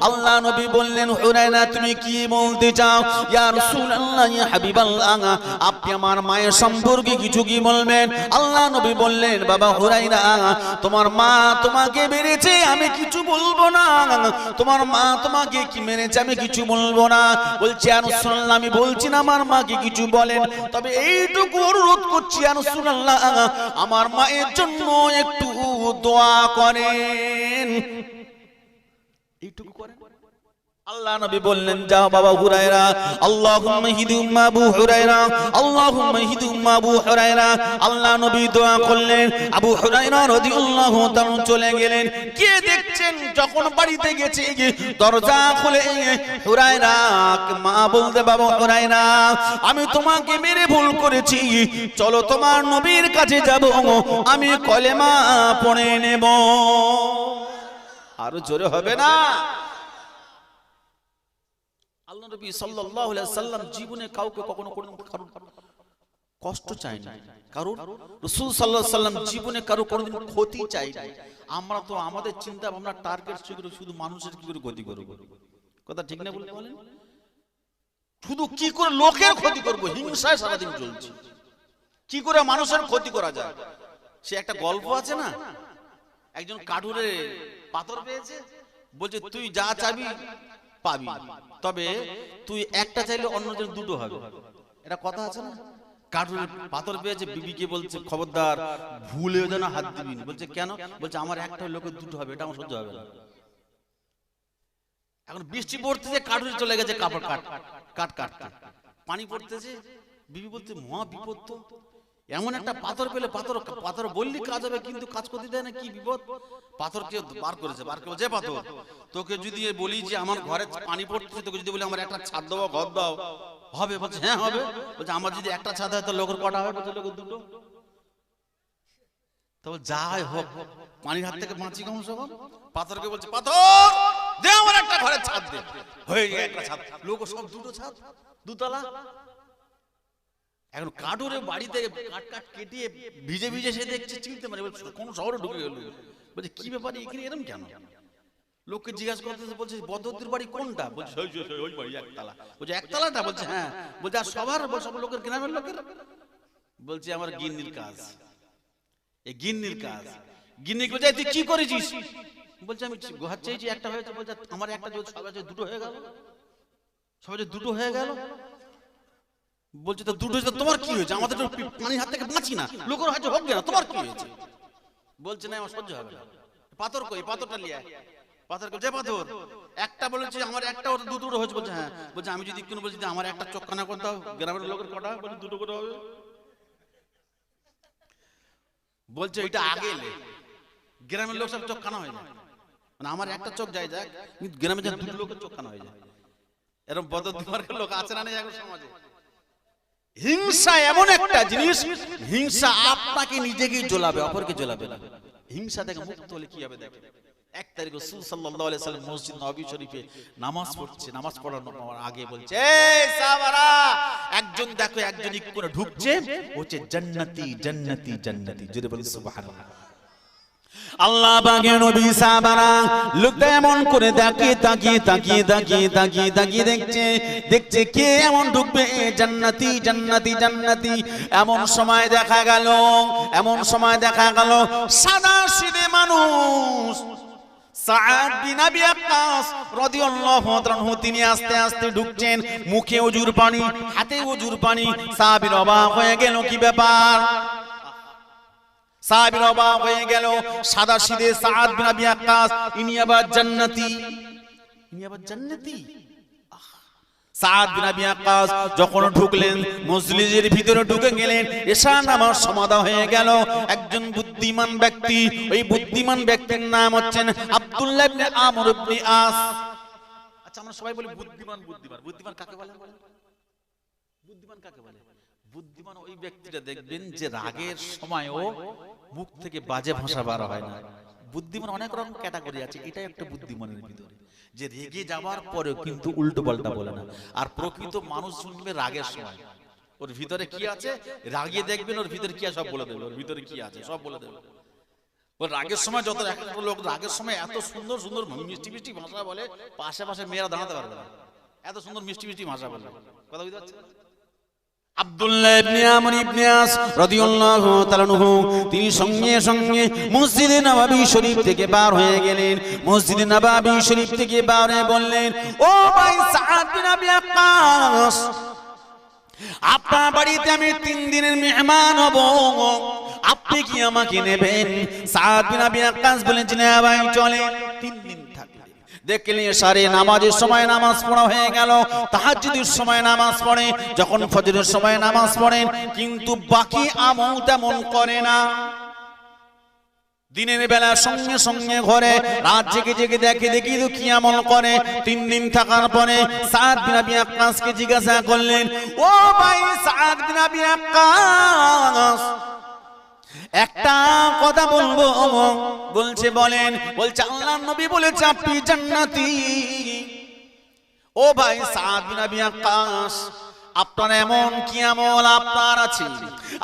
আল্লাহ নবী বললেন, হুরায়রা, তুমি কি বলতে চাও? ইয়া রাসূলুল্লাহ, ইয়া হাবিবাল্লাহ, আপনি আমার মায়ের সম্পর্কে কিছু কি বলবেন? আল্লাহ নবী বললেন, বাবা হুরায়রা, তোমার মা তোমাকে মেরেছে, আমি কিছু বলবো না। তোমার মা তোমাকে কি মেরেছে, আমি কিছু বলবো না। বলছি, ইয়া রাসূলুল্লাহ, আমি বলছি না আমার মাকে কিছু বলেন, তবে এইটুকু অনুরোধ করছি, ইয়া রাসূলুল্লাহ, আমার মায়ের জন্য একটু দোয়া করেন। এইটুকু করেন। আল্লাহ নবী বললেন, যাও বাবা হুরায়রা, আল্লাহুম্মা হিদি উম্মা আবু হুরায়রা, আল্লাহুম্মা হিদি উম্মা আবু হুরায়রা। আল্লাহ নবী দোয়া করলেন, আবু হুরায়রা রাদিয়াল্লাহু তাআলা চলে গেলেন। কে দেখছেন, যখন বাড়িতে গেছে দরজা খুলে হুরায়রা মা বলতে, বাবা হুরায়রা, আমি তোমাকে মেরে ভুল করেছি, চলো তোমার নবীর কাছে যাব, আমি কলেমা পড়ে নেব। আরো জোরে হবে না? আল্লাহ নবী সাল্লাল্লাহু আলাইহি সাল্লাম জীবনে কাউকে কখনো কারো কষ্ট চাই না, কারণ রাসূল সাল্লাল্লাহু আলাইহি সাল্লাম জীবনে কারো কোনোদিন ক্ষতি চাই না। আমরা তো আমাদের চিন্তা ভাবনা টার্গেট শুধু মানুষের কি করে ক্ষতি করব, কথা ঠিক না বলেন? শুধু কি করে লোকের ক্ষতি করব, হিংসায় সারাদিন চলছে, কি করে মানুষের ক্ষতি করা যায়। সে একটা গল্প আছে না, একজন কাঠুরে পাথর পেয়েছে, বলছে তুই যা চাবি পাবি, তবে তুই একটা চাইলে অন্যজন দুটো হবে। এটা কথা আছে না? কাঠুরে পাথর পেয়েছে, বিবিকে বলছে খবরদার ভুলেও যেন হাত দিবি না। বলছে কেন? বলছে আমার একটা লোকের দুটো হবে, এটা আমার সহ্য হবে না। এখন বৃষ্টি পড়তেছে, কাঠুরে চলে গেছে কাপড় কাটতে, পানি পড়তেছে। বিবি বলছে মহা বিপদ তো, এমন একটা পাথর পেলে, পাথর বললি কাজ হবে কিন্তু কাজ করতে দেয় না, কি বিপদ। পাথরকে বার করেছে, যে পাথর তোকে যদি বলি যে আমার ঘরে পানি পড়তেছে, তোকে যদি বলি আমার একটা ছাদ দাও, ঘর দাও, হবে? বলছে হ্যাঁ হবে। বলছে আমার যদি একটা ছাদ হয় তো লোকের কটা হবে? বলছে লোকের দুটো। তবে যাই হোক পানির হাত থেকে বাঁচি কম সব। পাথরকে বলছে পাথর দে আমার একটা ঘরের ছাদ দে, হয়ে গেছে একটা ছাদ। লোক সব দুটো ছাদ, দুতলা। এখন কাঠুরে বাড়িতে কাট কেটিয়ে ভিজে ভিজে সে দেখছে, চিনতে পারে কোন শহরে ঢুকে গেল। বলছে কি ব্যাপার এখানে এরকম কেন? লোককে জিজ্ঞাসা করতেছে, বলছে বদরদের বাড়ি কোনটা? বলছে ওই বাড়ি একতলা। বলছে একতলাটা? বলছে হ্যাঁ। বলছে আর সবার? সব লোকের, গ্রামের লোকের? বলছে আমার গিন্নির কাজ, এই গিন্নির কাজ। গিন্নি বলছে তুই কি করেছিস? বলছে আমি ঘর চেয়েছি, একটা হয়েছে। বলছে আমার একটা সবাই দুটো হয়ে গেল, সবাই দুটো হয়ে গেল। বলছে তো দুটো হয়েছে, তোমার কি হয়েছে? আমাদের তো পানির হাত থেকে বাঁচি না, লোকের হয়তো হোক না, তোমার কি হয়েছে? বলছে না আমার সহ্য হবে না। পাথর কই? পাথরটা নিয়ে আয়। পাথর যে পাথর একটা বলেছে আমার একটা, ওটা দুটো হয়েছে। বলছে হ্যাঁ। বলছে আমি যদি কোনো বলছি আমার একটা চোখখানা করতে হবে, গ্রামের লোকের কটা? বলছে দুটো করে হবে। বলছে এটা আগে এলে গ্রামের লোক সব চোখখানা হয়ে যায়, মানে আমার একটা চোখ যায় যাক, কিন্তু গ্রামে যা দুটো লোকের চোখখানা হয়ে যায়। এরকম বদমার্গের লোক আছে না নেই এখন সমাজে? হিংসা এমন একটা জিনিস, হিংসা আপনাকে নিজেকেই জ্বলাবে, অপরকে জ্বলাবে না। হিংসা থেকে মুক্ত হলে কি হবে দেখেন। 1 তারিখ রাসূল সাল্লাল্লাহু আলাইহি সাল্লাম মসজিদ নববী শরীফে নামাজ পড়ছে, নামাজ পড়ানোর আগে বলছে এই সাহাবারা, একজন দেখো একজন একটু করে ঢুকছে, বলছে জান্নাতি জান্নাতি জান্নাতি, জোরে বলেন সুবহানাল্লাহ। আল্লাহ পাকের নবী সাহাবারা লোকটা এমন করে তাকিয়ে দেখছে কে এমন ঢুকবে, জান্নাতি জান্নাতি জান্নাতি। এমন সময় দেখা গেল সাদা সিধে মানুষ সাআদ বিন আবি ওয়াক্কাস রাদিয়াল্লাহু আনহু, তিনি আস্তে আস্তে ঢুকছেন, মুখে ওজুর পানি, হাতে ওজুর পানি। সাহাবীরা অবাক হয়ে গেল, কি ব্যাপার? সাহাবীরা অবাক হয়ে গেল, সাদা সিধে সাআদ বিন আবি ওয়াক্কাস, ইনি আবার জান্নাতি। সাআদ বিন আবি ওয়াক্কাস যখন ঢুকলেন, মসজিদের ভিতরে ঢুকে গেলেন, এশা নামাজ সমাদা হয়ে গেল। একজন বুদ্ধিমান ব্যক্তি, ওই বুদ্ধিমান ব্যক্তির নাম হচ্ছেন আব্দুল্লাহ ইবনে আমর ইবনে আস। আচ্ছা আমরা সবাই বলি বুদ্ধিমান বুদ্ধিমান, বুদ্ধিমান কাকে বলে? বুদ্ধিমান কাকে বলে? বুদ্ধিমান ওই ব্যক্তিটা দেখবেন যে রাগের সময়ও মুখ থেকে বাজে ভাষা বার হয় না। বুদ্ধিমান অনেক রকম ক্যাটাগরি আছে, এটাই একটা বুদ্ধিমানের ভিতরে, যে রেগে যাওয়ার পরেও কিন্তু উল্টো পাল্টা বলে না। আর প্রকৃত মানুষ শুনবে রাগের সময় ওর ভিতরে কি আছে, রাগিয়ে দেখবেন ওর ভিতরে কি আছে সব বলে দেবে, ওর ভিতরে কি আছে সব বলে দেবে। ওর রাগের সময় যত একটা লোক রাগের সময় এত সুন্দর সুন্দর মিষ্টি মিষ্টি ভাষা বলে, পাশে পাশে মেয়েরা দাঁড়াতে পারবে না, এত সুন্দর মিষ্টি মিষ্টি ভাষা বলে। কথা বুঝতে পারছেন? আব্দুল্লাহ ইবনে আমর ইবনে আস রাদিয়াল্লাহু তাআলা আনহু, তিনি সঙ্গে সঙ্গে মসজিদে নববী শরীফ থেকে বার হয়ে গেলেন। মসজিদে নববী শরীফ থেকে বার হয়ে বললেন, ও ভাই সাআদ বিন আবি ওয়াক্কাস, আপনার বাড়িতে আমি 3 দিনের মেহমান হব, আপনি কি আমাকে নেবেন? সাআদ বিন আবি ওয়াক্কাস বলেন, না ভাই চলে। 3 দিন দেখলেন সারে নামাজের সময় নামাজ পড়া হয়ে গেল, তাহাজ্জুদের সময় নামাজ পড়ে, যখন ফজরের সময় নামাজ পড়েন, কিন্তু বাকি আমল তেমন করে না। দিনের বেলা সঙ্গে সঙ্গে ঘরে, রাত জেগে জেগে দেখি তো কি আমল করে। 3 দিন থাকার পরে সাআদ বিন আবি ওয়াক্কাসকে জিজ্ঞাসা করলেন, ও ভাই সাআদ বিন আবি ওয়াক্কাস, একটা কথা বলবো। বলছে বলেন। বলছে আল্লাহর নবী বলেছে আপনি জান্নাতি। ও ভাই সাআদ বিন আবি ওয়াক্কাস, আপনার এমন কি আমল আপনার আছে,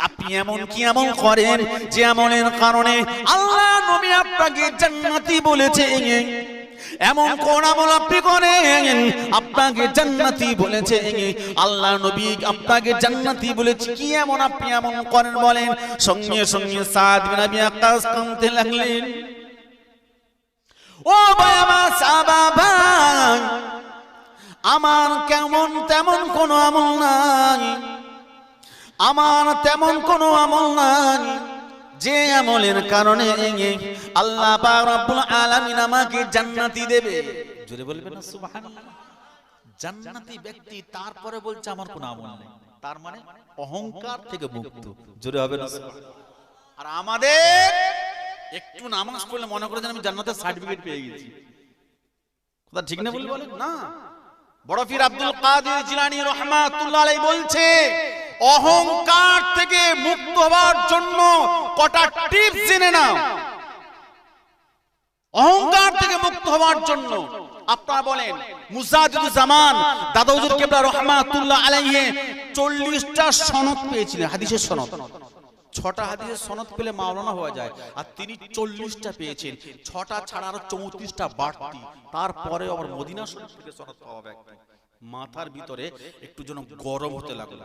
আপনি এমন কি আমল করেন যে আমলের কারণে আল্লাহ নবী আপনাকে জান্নাতি বলেছে? এমন কোন আমল আপনি করেন আপনাকে জান্নাতি বলেছে? আল্লাহ নবী আপনাকে জান্নাতি বলেছে, কি এমন আপনি এমন করেন বলেন? সঙ্গে সঙ্গে সাআদ বিন আবি ওয়াক্কাস কাঁদতে লাগলেন। ও ভাই আমার সাহাবা ভাই, আমার কেমন তেমন কোন আমল নাই, আমার তেমন কোনো আমল নাই যে আমলের কারণে আল্লাহ পাক রব্বুল আলামিন আমাকে জান্নাতি দেবে। জোরে বলবেন না সুবহানাল্লাহ। জান্নাতি ব্যক্তি তারপরে বলছে আমার কোনো আমল নেই, তার মানে অহংকার থেকে মুক্ত। জোরে হবে না সুবহানাল্লাহ। আর আমাদের একটু নামাজ পড়লে মনে করে যেন আমি জান্নাতের সার্টিফিকেট পেয়ে গেছি। কথা ঠিক না বলে বলেন না। বড় পীর আব্দুল কাদের জিলানী রাহমাতুল্লাহ আলাইহি বলছে অহংকার থেকে মুক্ত হওয়ার জন্য কটা টিপস জেনে নাও। অহংকার থেকে মুক্ত হওয়ার জন্য আপনারা বলেন মুজাদ্দিদুজ জামান দাদা হুজুর কিবলা রাহমাতুল্লাহ আলাইহি 40টা সনদ পেয়েছিলেন, হাদিসের সনদ। 6টা হাদিসের সনদ পেলে মাওলানা হওয়া যায়, আর তিনি 40টা পেয়েছেন। 6টা ছাড়া আরো 34টা বাড়তি। তারপরে আবার মদিনা শরীফ থেকে সনদ পাওয়া ব্যক্তি মাথার ভিতরে একটু যেন গরম হতে লাগলো।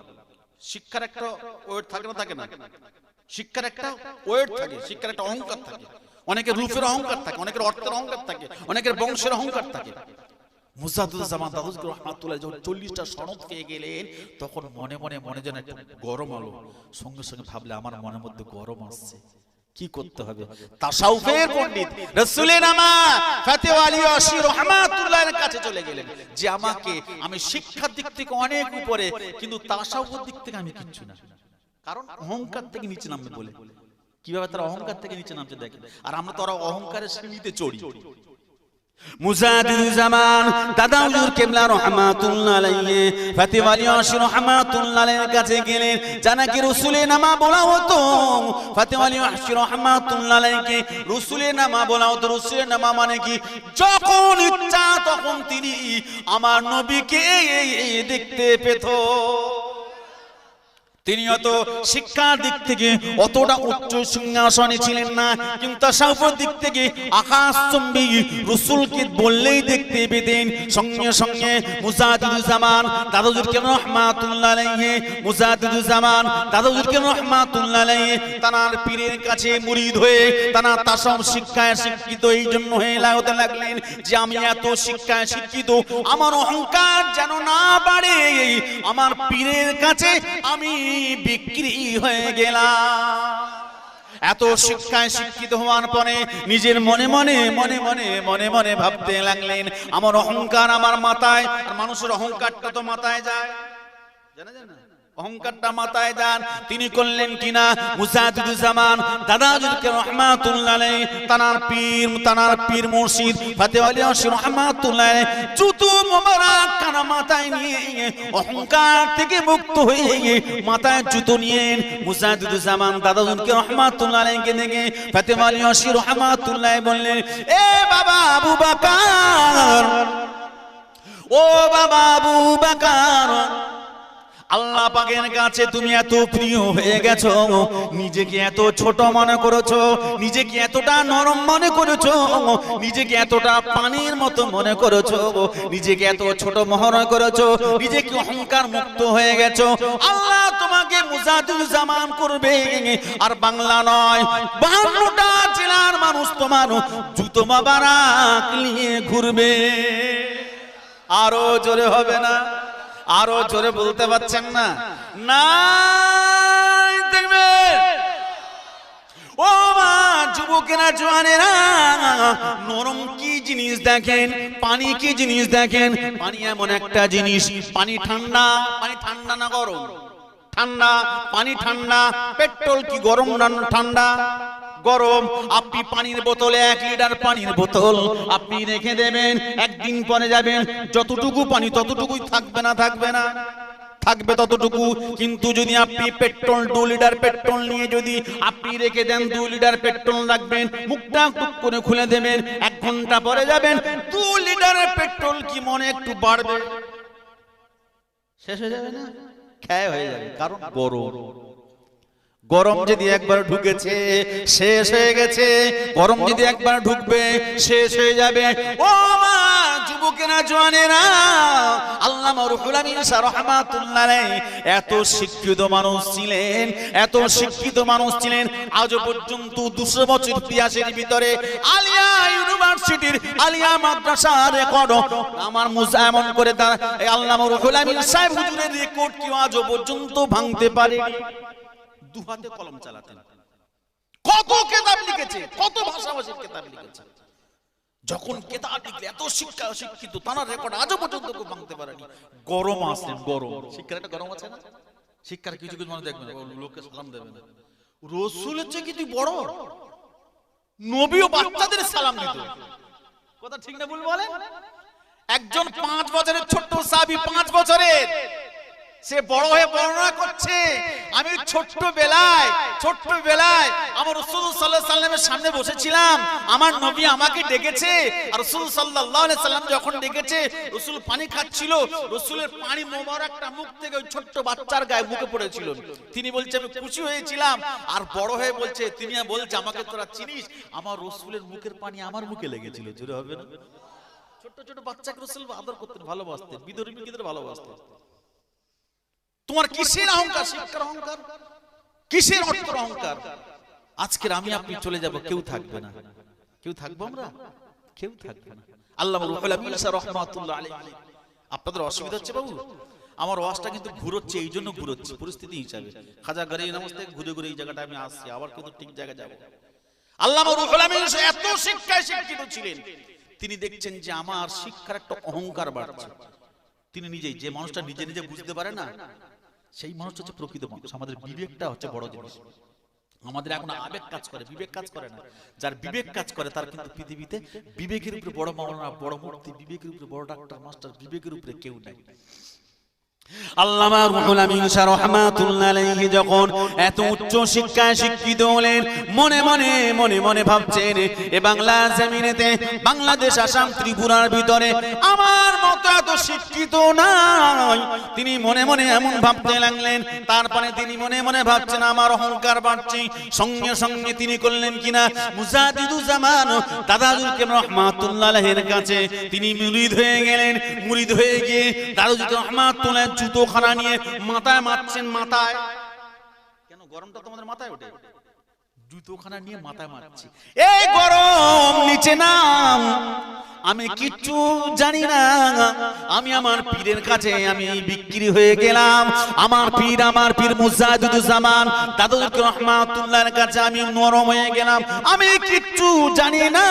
শিক্ষার একটা ওয়েট থাকে না, থাকে না? শিক্ষার একটা ওয়েট থাকে, শিক্ষার একটা অহংকার থাকে। অনেকের রূপের অহংকার থাকে, অনেকের অর্থের অহংকার থাকে, অনেকের বংশের অহংকার থাকে। মুজাদ্দিদুজ জামান দাদা হুজুর রাহমাতুল্লাহ যখন 40টা সনদ পেয়ে গেলেন, তখন মনে মনে মনে যেন একটা গরম হলো। সঙ্গে সঙ্গে ভাবলে আমার মনের মধ্যে গরম আসছে, কি করতে হবে? তাসাউফের পণ্ডিত রাসূলের নামা ফাতেহ আলী আশি রাহমাতুল্লাহর কাছে চলে গেলেন যে আমাকে, আমি শিক্ষার দিক থেকে অনেক উপরে, কিন্তু তাসাউফের দিক থেকে আমি কিচ্ছু না। কারণ অহংকার থেকে নিচে নামবে বলে। কিভাবে তারা অহংকার থেকে নিচে নামছে দেখেন। আর আমরা তো অহংকারের শ্রেণীতে চড়ি। মুজাদ্দিদুজ জামান দাদা হুজুর কিবলা রাহমাতুল্লাহ আলাইহি ফাতেহ আলী আশি রাহমাতুল্লাহ আলাইহির কাছে গেলেন। জানাকি রাসূলের নামা বলা হতো, ফাতেহ আলী আশি রাহমাতুল্লাহ আলাইহিকে রাসূলের নামা বলা হতো। রাসূলের নামা মানে কি? যখন ইচ্ছা তখন তিনি আমার নবীকে দেখতে পেত। তিনি অত শিক্ষার দিক থেকে অতটা উচ্চ সিংহাসনে ছিলেন না, কিন্তু তাসাউফের দিক থেকে আকাশচুম্বী রাসূলকে বললেই দেখতে পেতেন। সঙ্গে সঙ্গে মুজাদ্দিদুজ জামান দাদা হুজুর কিবলা রাহমাতুল্লাহ আলাইহি, মুজাদ্দিদুজ জামান দাদা হুজুর কিবলা রাহমাতুল্লাহ আলাইহি তানার পীরের কাছে মুরিদ হয়ে তানা তাসাউফ শিক্ষায় শিক্ষিত এই জন্য হয়ে হতে লাগলেন যে আমি এত শিক্ষায় শিক্ষিত, আমার অহংকার যেন না বাড়ে, আমার পীরের কাছে আমি বিক্রি হয়ে গেলাম। এত শিক্ষায় শিক্ষিত হওয়ার পরে নিজের মনে মনে মনে মনে মনে মনে ভাবতে লাগলেন আমার অহংকার আমার মাথায়। আর মানুষের অহংকারটা তো মাথায় যায়, জানা যায় না? অহংকারটা মাথায় যান। তিনি করলেন কিনা মুজাদ্দিদুজ জামান দাদা হুজুর কিবলা রাহমাতুল্লাহ আলাইহি তানার পীর মুর্শিদ ফাতেহ আলী আশি রাহমাতুল্লাহ আলাইহি জুতো মোবারক কানা মাথায় নিয়ে অহংকার থেকে মুক্ত হয়ে মাথায় জুতো নিয়ে মুজাদ্দিদুজ জামান দাদা হুজুর কিবলা রাহমাতুল্লাহ আলাইহিকে দেখে ফাতেহ আলী আশি রাহমাতুল্লাহ বললেন, এ বাবা আবু বকর, ও বাবা আবু বকর, আল্লাহ পাকের কাছে তুমি এত প্রিয় হয়ে গেছো, নিজেকে এত ছোট মনে করেছো, নিজেকে এতটা নরম মনে করেছো, নিজেকে এতটা পানির মতো মনে করেছো, নিজেকে এত ছোট মনে করেছো, নিজেকে অহংকার মুক্ত হয়ে গেছো। আল্লাহ তোমাকে মুজাদ্দিদুজ জামান করবে, আর বাংলা নয় 52টা জেলার মানুষ তোমার জুতো মোবারক নিয়ে ঘুরবে। আরো জোরে হবে না? আরো জোরে বলতে পারছেন না? নাই দেখবে ও মা যুবকেরা জওয়ানেরা, নরম কি জিনিস দেখেন, পানি কি জিনিস দেখেন। পানি এমন একটা জিনিস, পানি ঠান্ডা, পানি ঠান্ডা না গরম? ঠান্ডা। পানি ঠান্ডা। পেট্রোল কি গরম না ঠান্ডা? গরম। আপনি পানির বোতলে 1 লিটার পানির বোতল আপনি রেখে দেবেন, একদিন পরে যাবেন, যতটুকু পানি ততটুকুই থাকবে না? থাকবে না? থাকবে ততটুকু। কিন্তু যদি আপনি পেট্রোল 2 লিটার পেট্রোল নিয়ে যদি আপনি রেখে দেন, 2 লিটার পেট্রোল রাখবেন, মুখটা টুক করে খুলে দেবেন, 1 ঘন্টা পরে যাবেন, 2 লিটারের পেট্রোল কি মনে একটু বাড়বে? শেষ হয়ে যাবে না? ক্ষয় হয়ে যাবে। কারণ গরম। গরম যদি একবার ঢুকেছে শেষ হয়ে গেছে, গরম যদি একবার ঢুকবে শেষ হয়ে যাবে। ও মা যুবকেরা জওয়ানেরা, আল্লামা রুহুল আমিন শাহ রাহমাতুল্লাহ আলাইহি এত শিক্ষিত মানুষ ছিলেন, এত শিক্ষিত মানুষ ছিলেন, আজ পর্যন্ত 200 বছর ইতিহাসের ভিতরে আলিয়া ইউনিভার্সিটির আলিয়া মাদ্রাসার রেকর্ড আমার মুসা এমন করে তার আল্লামা রুহুল আমিন সাহেব হুজুরের রেকর্ড কি আজ পর্যন্ত ভাঙতে পারে। দু হাতে কলম চালাতেন, কত কিতাব লিখেছে, কত ভাষাভাষীর কিতাব লিখেছে। যখন কিতাব লিখলে এত শিক্ষিত তার রেকর্ড আজ পর্যন্ত কেউ ভাঙতে পারেনি। গরম আসলেন, গরম শিক্ষার একটা গরম আছে না, শিক্ষার কিছু কিছু মানুষ দেখবেন লোককে সালাম দেবে না, রাসূলের চেয়ে কি বড়, নবীও বাচ্চাদের সালাম দিত। কথা ঠিক না ভুল বলেন? একজন 5 বছরের ছোট্ট সাহাবী, 5 বছরের, সে বড় হয়ে বর্ণনা করছে, আমি ছোট্টবেলায় আমার রাসূল সাল্লাল্লাহু আলাইহি সাল্লামের সামনে বসেছিলাম, আমার নবী আমাকে ডেকেছে, আর রাসূল সাল্লাল্লাহু আলাইহি সাল্লাম যখন ডেকেছে রাসূল পানি খাচ্ছিল, রাসূলের পানি মোবারকটা মুখ থেকে ওই ছোট্ট বাচ্চার গায়ে মুখে পড়েছিল। তিনি বলছে আমি খুশি হয়েছিলাম, আর বড় হয়ে বলছে, তিনি বলছে আমাকে তোরা চিনিস, আমার রাসূলের মুখের পানি আমার মুখে লেগেছিল। জোরে হবে না? ছোট ছোট বাচ্চাকে রাসূল আদর করতেন, ভালোবাসতেন, বিধর্মীদের ভালোবাসতেন। তোমার কিসের অহংকার? শিক্ষার অহংকার, কিসের অর্থের অহংকার? আজকের আমি আপনি চলে যাব, কেউ থাকবে না। কেউ থাকবো আমরা? কেউ থাকবে না। আল্লামা রুহুল আমিন শাহ রাহমাতুল্লাহ আলাইহি। আপনাদের অসুবিধা হচ্ছে বাবু? আমার ওয়াজটা কিন্তু ঘুরোচ্ছে, এই জন্য ঘুরোচ্ছে পরিস্থিতি হিসাবে। খাজা গরিব নামাজ থেকে ঘুরে ঘুরে এই জায়গাটা আমি আসছি, আবার কিন্তু ঠিক জায়গায় যাব। আল্লামা রুহুল আমিন এত শিক্ষায় শিক্ষিত ছিলেন, তিনি দেখছেন যে আমার শিক্ষার একটা অহংকার বাড়ছে। তিনি নিজেই, যে মানুষটা নিজে নিজে বুঝতে পারে না, সেই মানুষটা হচ্ছে প্রকৃত মানুষ। আমাদের বিবেকটা হচ্ছে বড় জিনিস। আমাদের এখন আবেগ কাজ করে, বিবেক কাজ করে না। যার বিবেক কাজ করে তার কিন্তু পৃথিবীতে বিবেকের উপরে বড় মাওলানা, বড় মুফতি, বিবেকের উপরে বড় ডাক্তার, মাস্টার, বিবেকের উপরে কেউ নাই। আল্লামা রুহুল আমিন শাহ রাহমাতুল্লাহ আলাইহি যখন এত উচ্চ শিক্ষায় শিক্ষিত হলেন, মনে মনে মনে মনে ভাবছেন এ বাংলা জমিনেতে, বাংলাদেশ, আসাম, ত্রিপুরার ভিতরে আমার মতো এত শিক্ষিত নাই। তিনি মনে মনে এমন ভাবতে লাগলেন। তারপরে তিনি মনে মনে ভাবছেন আমার অহংকার বাড়ছে। সঙ্গে সঙ্গে তিনি করলেন কিনা, মুজাদ্দিদুজ জামান দাদাজুল কারীম রাহমাতুল্লাহ আলাইহির কাছে তিনি মুরিদ হয়ে গেলেন। মুরিদ হয়ে গিয়ে দাদাজুল কারীম রাহমাতুল্লাহ জুতোখানা নিয়ে মাথায় মারছেন। মাথায় কেন গরমটা তোমাদের মাথায় ওঠে? জুতোখানা নিয়ে মাথায় মারছি, এই গরম নিচে নাম, আমি কিচ্ছু জানি না, আমি আমার পীরের কাছে আমি বিক্রি হয়ে গেলাম। আমার পীর মুজাদ্দিদুজ জামান দাদুল কারীম রাহমাতুল্লাহর কাছে আমি নরম হয়ে গেলাম, আমি কিচ্ছু জানি না।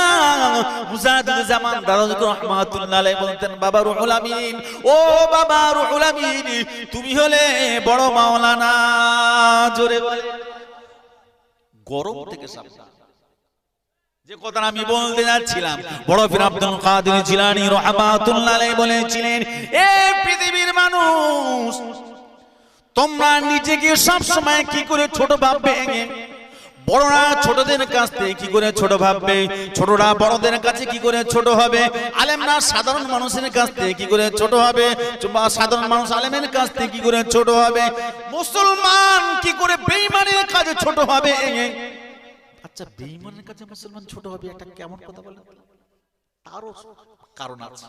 মুজাদ্দিদুজ জামান দাদুল কারীম রাহমাতুল্লাহ আলাইহি বলতেন, বাবা রুহুল আমিন, ও বাবা রুহুল আমিন, তুমি হলে বড় মাওলানা। জোরে বলে, গরম থেকে সাবধান। যে কথা আমি বলতে যাচ্ছিলাম, বড় পীর আব্দুল কাদের জিলানী রাহমাতুল্লাহ আলাইহি বলেছিলেন, এ পৃথিবীর মানুষ, তোমরা নিজেকে সব সময় কি করে ছোট ভাববে? বড়রা ছোটদের কাছ থেকে কি করে ছোট ভাববে? ছোটরা বড়দের কাছে কি করে ছোট হবে? আলেমরা সাধারণ মানুষের কাছ থেকে কি করে ছোট হবে? সাধারণ মানুষ আলেমের কাছ থেকে কি করে ছোট হবে? মুসলমান কি করে বেঈমানের কাছে ছোট হবে? আচ্ছা, বেঈমানের কাছে মুসলমান ছোট হবে, এটা কেমন কথা বলেন? তারও কারণ আছে।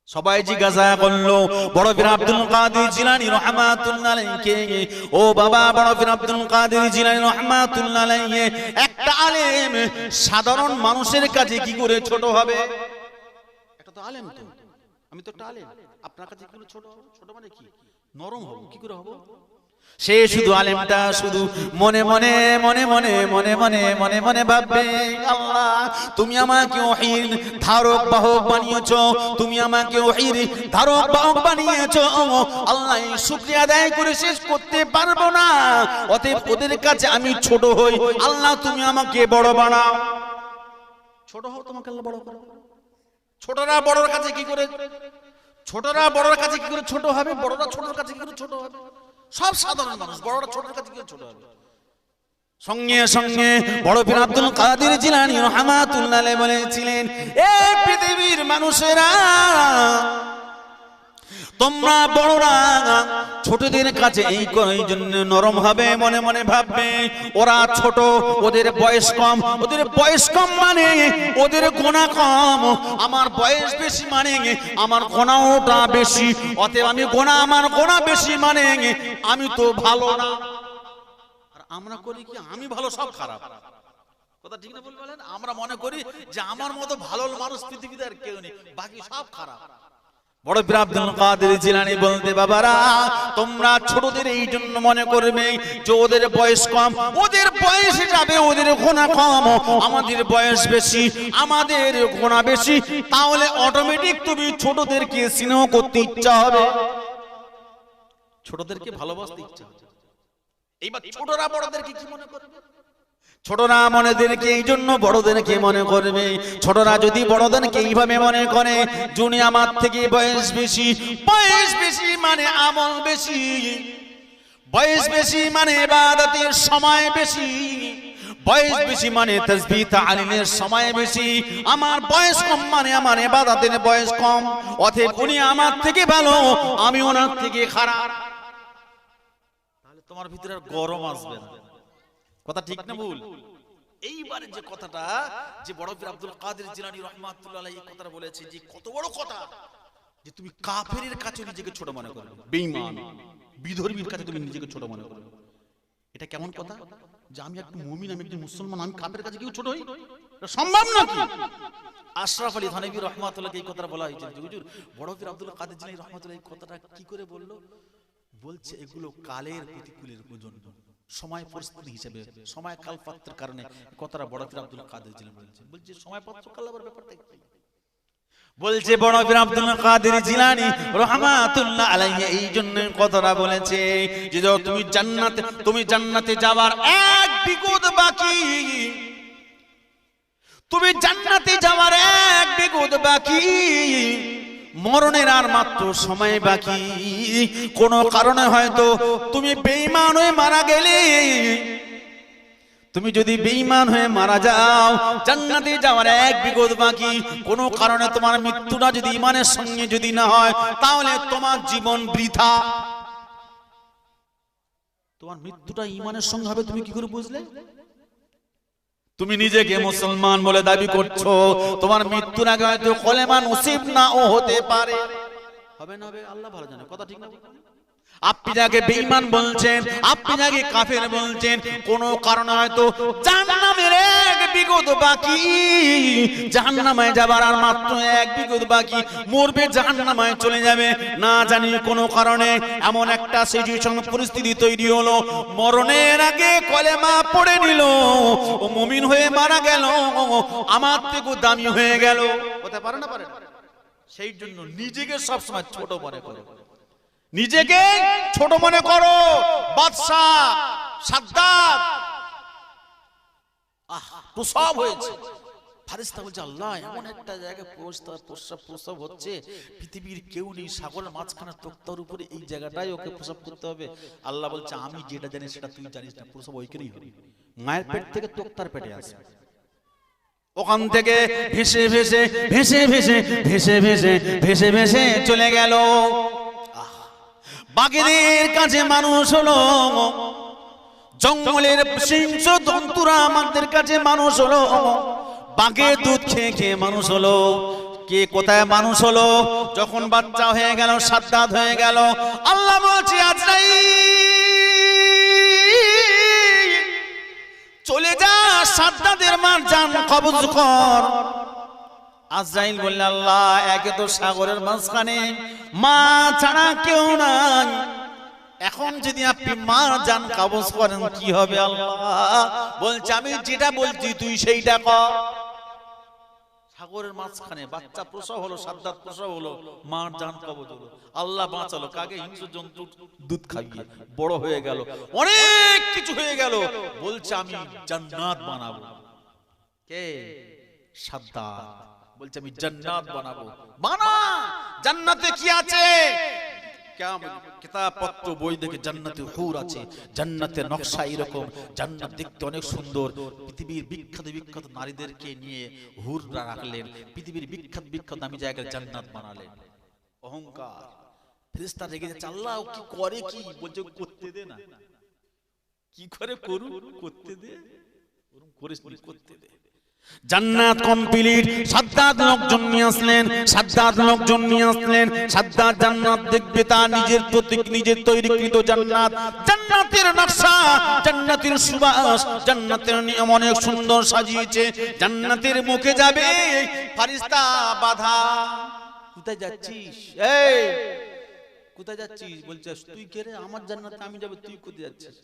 সবাই জিজ্ঞাসা করলো বড় পীর আব্দুল কাদের জিলানী রাহমাতুল্লাহ আলাইহি, ও বাবা বড় পীর আব্দুল কাদের জিলানী রাহমাতুল্লাহ আলাইহি, একটা আলেম সাধারণ মানুষের কাছে কি করে ছোট হবে? এটা তো আলেম, তো আমি তো একটা আলেম, আপনার কাছে কি করে ছোট? ছোট মানে কি? নরম হব, কি করে হব? সে শুধু আলেমটা শুধু মনে মনে মনে মনে মনে মনে মনে মনে ভাববে, আল্লাহ তুমি আমাকে ওহীর ধারক বাহক বানিয়েছো, তুমি আমাকে ওহীর ধারক বাহক বানিয়েছো। আল্লাহ এই শুকরিয়া আদায় করে শেষ করতে পারবো না, অতএব ওদের কাছে আমি ছোট হই, আল্লাহ তুমি আমাকে বড় বানাও। ছোট হও, তোমাকে আল্লাহ বড় করো। ছোটরা বড়র কাছে কি করে, ছোটরা বড়র কাছে কি করে ছোট হবে? বড়রা ছোটর কাছে কি করে ছোট হবে? সব সাধারণ মানুষ, বড়রা ছোটর কাছে কি করে ছোট হবে? সঙ্গে সঙ্গে বড় পীর আব্দুল কাদের জিলানী রাহমাতুল্লাহ আলাইহি বলেছিলেন, এই পৃথিবীর মানুষেরা, তোমরা বড়রা ছোটদের কাছে এই জন্য নরম হবে, মনে মনে ভাববে ওরা ছোট, ওদের বয়স কম, ওদের বয়স কম মানে ওদের গোনা কম, আমার বয়স বেশি মানে আমার গোনাটা বেশি, অতএব আমি আমার গোনা বেশি মানে আমি তো ভালো না। আর আমরা করি কি, আমি ভালো সব খারাপ। কথা ঠিক না বলবেন? আমরা মনে করি যে আমার মতো ভালো মানুষ পৃথিবীতে আর কেউ নেই, বাকি সব খারাপ। বড় পীর আব্দুল কাদের জিলানী বলতে, বাবারা তোমরা ছোটদের এই জন্য মনে করবে যে ওদের বয়স কম, ওদের বয়স যাবে, ওদের গোনা কম, আমাদের বয়স বেশি, আমাদের গোনা বেশি, তাহলে অটোমেটিক তুমি ছোটদেরকে স্নেহ করতে ইচ্ছা হবে, ছোটদেরকে ভালোবাসতে ইচ্ছা হবে। এইবার ছোটরা বড়দেরকে কি মনে করবে? ছোটরা মনেদেরকে এই জন্য বড়দেরকে মনে করবে। ছোটরা যদি বড়দেরকে এইভাবে মনে করে যিনি আমার থেকে বয়স বেশি, বয়স বেশি মানে আমল বেশি, বয়স বেশি মানে ইবাদতের সময় বেশি, বয়স বেশি মানে তাসবিহ তাহলিলের সময় বেশি, আমার বয়স কম মানে আমার ইবাদতের বয়স কম, অতএব উনি আমার থেকে ভালো, আমি ওনার থেকে খারাপ, তাহলে তোমার ভিতরে আর গরম আসবে না। কথা ঠিক না ভুল? এইবারে যে কথাটা যে বড় পীর আব্দুল কাদের জিলানী রাহমাতুল্লাহ আলাইহি কথাটা বলেছে, যে কত বড় কথা, যে তুমি কাফেরের কাছে নিজেকে ছোট মনে করবে, বেঈমান বিধর্মীর কাছে তুমি নিজেকে ছোট মনে করবে। এটা কেমন কথা যে আমি একটা মুমিন, আমি একজন মুসলমান, আমি কাফেরের কাছে কেউ ছোট হই? এটা সম্ভব নাকি? আশরাফ আলী থানভী রাহমাতুল্লাহকে এই কথাটা বলা হয়েছে। হুজুর বড় পীর আব্দুল কাদের জিলানী রাহমাতুল্লাহ এই কথাটা কি করে বললো? বলছে এগুলো কালের প্রতিকূলের জন্য, সময় পরিস্থিতি হিসেবে, সময় কাল পাত্রের কারণে কথাটা বড় পীর আব্দুল কাদের জিলানী বলছে। বলছে সময় পাত্র কাল আবার ব্যাপারটা কি? বলছে বড় পীর আব্দুল কাদের জিলানী রাহমাতুল্লাহ আলাইহি এই জন্য কথাটা বলেছে যে তুমি জান্নাতে যাওয়ার এক বিগত বাকি, তুমি জান্নাতে যাওয়ার এক বিগত বাকি, মরণের আর মাত্র সময় বাকি। কোন কারণে হয়তো তুমি বেঈমান হয়ে মারা গেলে, তুমি যদি বেঈমান হয়ে মারা যাও, জান্নাতে যাওয়ার এক বিগত বাকি, কোন কারণে তোমার মৃত্যুটা যদি ঈমানের সঙ্গে যদি না হয়, তাহলে তোমার জীবন বৃথা। তোমার মৃত্যুটা ঈমানের সঙ্গে হবে, তুমি কি করে বুঝলে? তুমি নিজেকে মুসলমান বলে দাবি করছো, তোমার মৃত্যুর আগে হয়তো কলেমা নসিব নাও হতে পারে, হবে না হবে আল্লাহ ভালো জানে। কথা ঠিক না? আপনি যাকে বেঈমান বলছেন, আপনি যাকে কাফের বলছেন, কোন কারণে হয়তো জাহান্নামের এক বিগত বাকি, জাহান্নামে যাবার আর মাত্র এক বিগত বাকি, মরবে জাহান্নামে চলে যাবে, না জানি কোন কারণে এমন একটা সিচুয়েশন পরিস্থিতি তৈরি হলো, মরণের আগে কলেমা পড়ে নিল, ও মুমিন হয়ে মারা গেল, আমার থেকে দামি হয়ে গেল। হতে পারে না? পারে না? সেই জন্য নিজেকে সবসময় ছোট মনে করো, নিজেকে ছোট মনে করো। বাদশা সাদ্দাত প্রসব হয়েছে, ফারিস্তা বলছে আল্লাহ এমন একটা জায়গায় প্রসব হচ্ছে, পৃথিবীর কেউ নেই, সাগরের মাঝখানে তক্তার উপরে এই জায়গাটাই ওকে প্রসব করতে হবে। আল্লাহ বলছে আমি যেটা জানি সেটা তুই জানিস না, প্রসব ওইখানেই হবে, মায়ের পেট থেকে তক্তার পেটে আসবে, ওখান থেকে ভেসে ভেসে ভেসে ভেসে ভেসে ভেসে ভেসে ভেসে চলে গেল। বাঘের কাছে মানুষ হলো, জঙ্গলের সিংহ জন্তুরা আমাদের কাছে মানুষ হলো, বাঘের দুধ খেয়ে খেয়ে মানুষ হলো। কে কোথায় মানুষ হলো? যখন বাচ্চা হয়ে গেল, সাদ্দাত হয়ে গেল, আল্লাহ বলছে আজরাইল চলে যা, সাদ্দাতের মার জান কবজ কর। আজরাইল বলল আল্লাহ একে তো সাগরের মাঝখানে মা ছাড়া কেউ নাই, এখন যদি আপনি মা জান কবজ করেন কি হবে? আল্লাহ বলছে আমি যেটা বলছি তুই সেইটা কর। সাগরের মাঝখানে বাচ্চা প্রসব হলো, সাদ্দাত প্রসব হলো, মার জান কবজ হলো, আল্লাহ বাঁচালো কাকে? হিংস্র জন্তু দুধ খাইয়ে বড় হয়ে গেল, অনেক কিছু হয়ে গেল, বলছে আমি জান্নাত বানাবো। কে? সাদ্দাত বলছে আমি জান্নাত বানাবো। বানা, জান্নাতে কি আছে? কিতাব পত্র বই দেখে জান্নাতে হুর আছে, জান্নাতের নকশা এরকম, জান্নাত দেখতে অনেক সুন্দর, পৃথিবীর বিখ্যাত বিখ্যাত নারীদেরকে নিয়ে হুররা রাখলেন, পৃথিবীর বিখ্যাত বিখ্যাত দামি জায়গায় জান্নাত বানালেন। অহংকার, ফেরেশতা রেগে যাচ্ছে, আল্লাহ ও কি করে, কি বলছে করতে দে না, কি করে করুন করতে দে, ওরকম করিস নি, করতে দে। জান্নাত কমপ্লিট, সাদ্দাত লোকজন নিয়ে আসলেন, সাদ্দাত জান্নাত দেখবে, তার নিজের প্রতীক, নিজের তৈরিকৃত জান্নাত, জান্নাতের নকশা, জান্নাতের সুবাস, জান্নাতের নিয়ম অনেক সুন্দর সাজিয়েছে। জান্নাতের মুখে যাবে, ফেরেশতা বাধা, কোথায় যাচ্ছিস, এই কোথায় যাচ্ছিস? বলছে তুই কে রে, আমার জান্নাতে আমি যাব, তুই কোথায় যাচ্ছিস?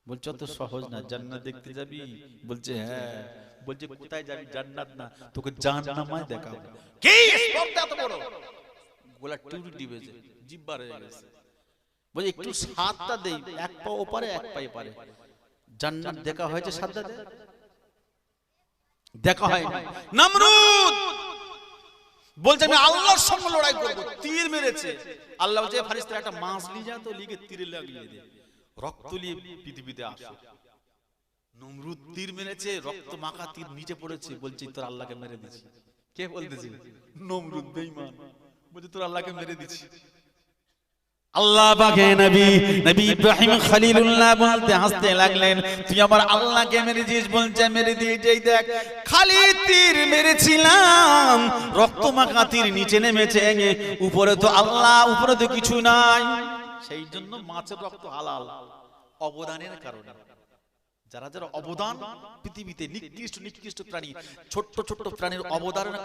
বলছে অত সহজ না, জান্নাত দেখতে যাবি? বলছে হ্যাঁ। বলছে কোথায় যাবি? জান্নাত না, তোকে জাহান্নামায় দেখাবো। কি স্পর্ধা এত বড়, গোলা টিউরি দিবেছে, জিব্বা রয়ে গেছে। বলছে একটু সাতটা দেই, এক পা ওপারে এক পা এপারে। জান্নাত দেখা হয়েছে সাদ্দাতে? দেখা হয় না। নমরুদ বলছে আমি আল্লাহর সঙ্গে লড়াই করব, তীর মেরেছে। আল্লাহ বলছে ফেরেশতা একটা মাছ নিয়ে যা তো, লিগে তীরে লাগিয়ে দে, রক্ত নিয়ে পৃথিবীতে আসে। নমরুদ তীর মেরেছে, রক্ত মাখা তীর নিচে পড়েছে, বলছে তোর আল্লাহকে মেরে দিছি। কে বলতেছে? নমরুদ বেঈমান, বলছে তোর আল্লাহকে মেরে দিছি। আল্লাহ পাকে নবী ইব্রাহিম খলিলুল্লাহ বলতে হাসতে লাগলেন, তুই আমার আল্লাহকে মেরেছিস? বলছে মেরে দিয়েছি, এই দেখ খালি তীর মেরেছিলাম, রক্ত মাখা তীর নিচে নেমেছে, উপরে তো আল্লাহ, উপরে তো কিছু নাই। সেই জন্য মাছের রক্ত হালাল, অবদানের কারণে। যারা যারা অবদান পৃথিবীতে, নিকৃষ্ট প্রাণী, ছোট্ট ছোট্ট প্রাণীর অবদানের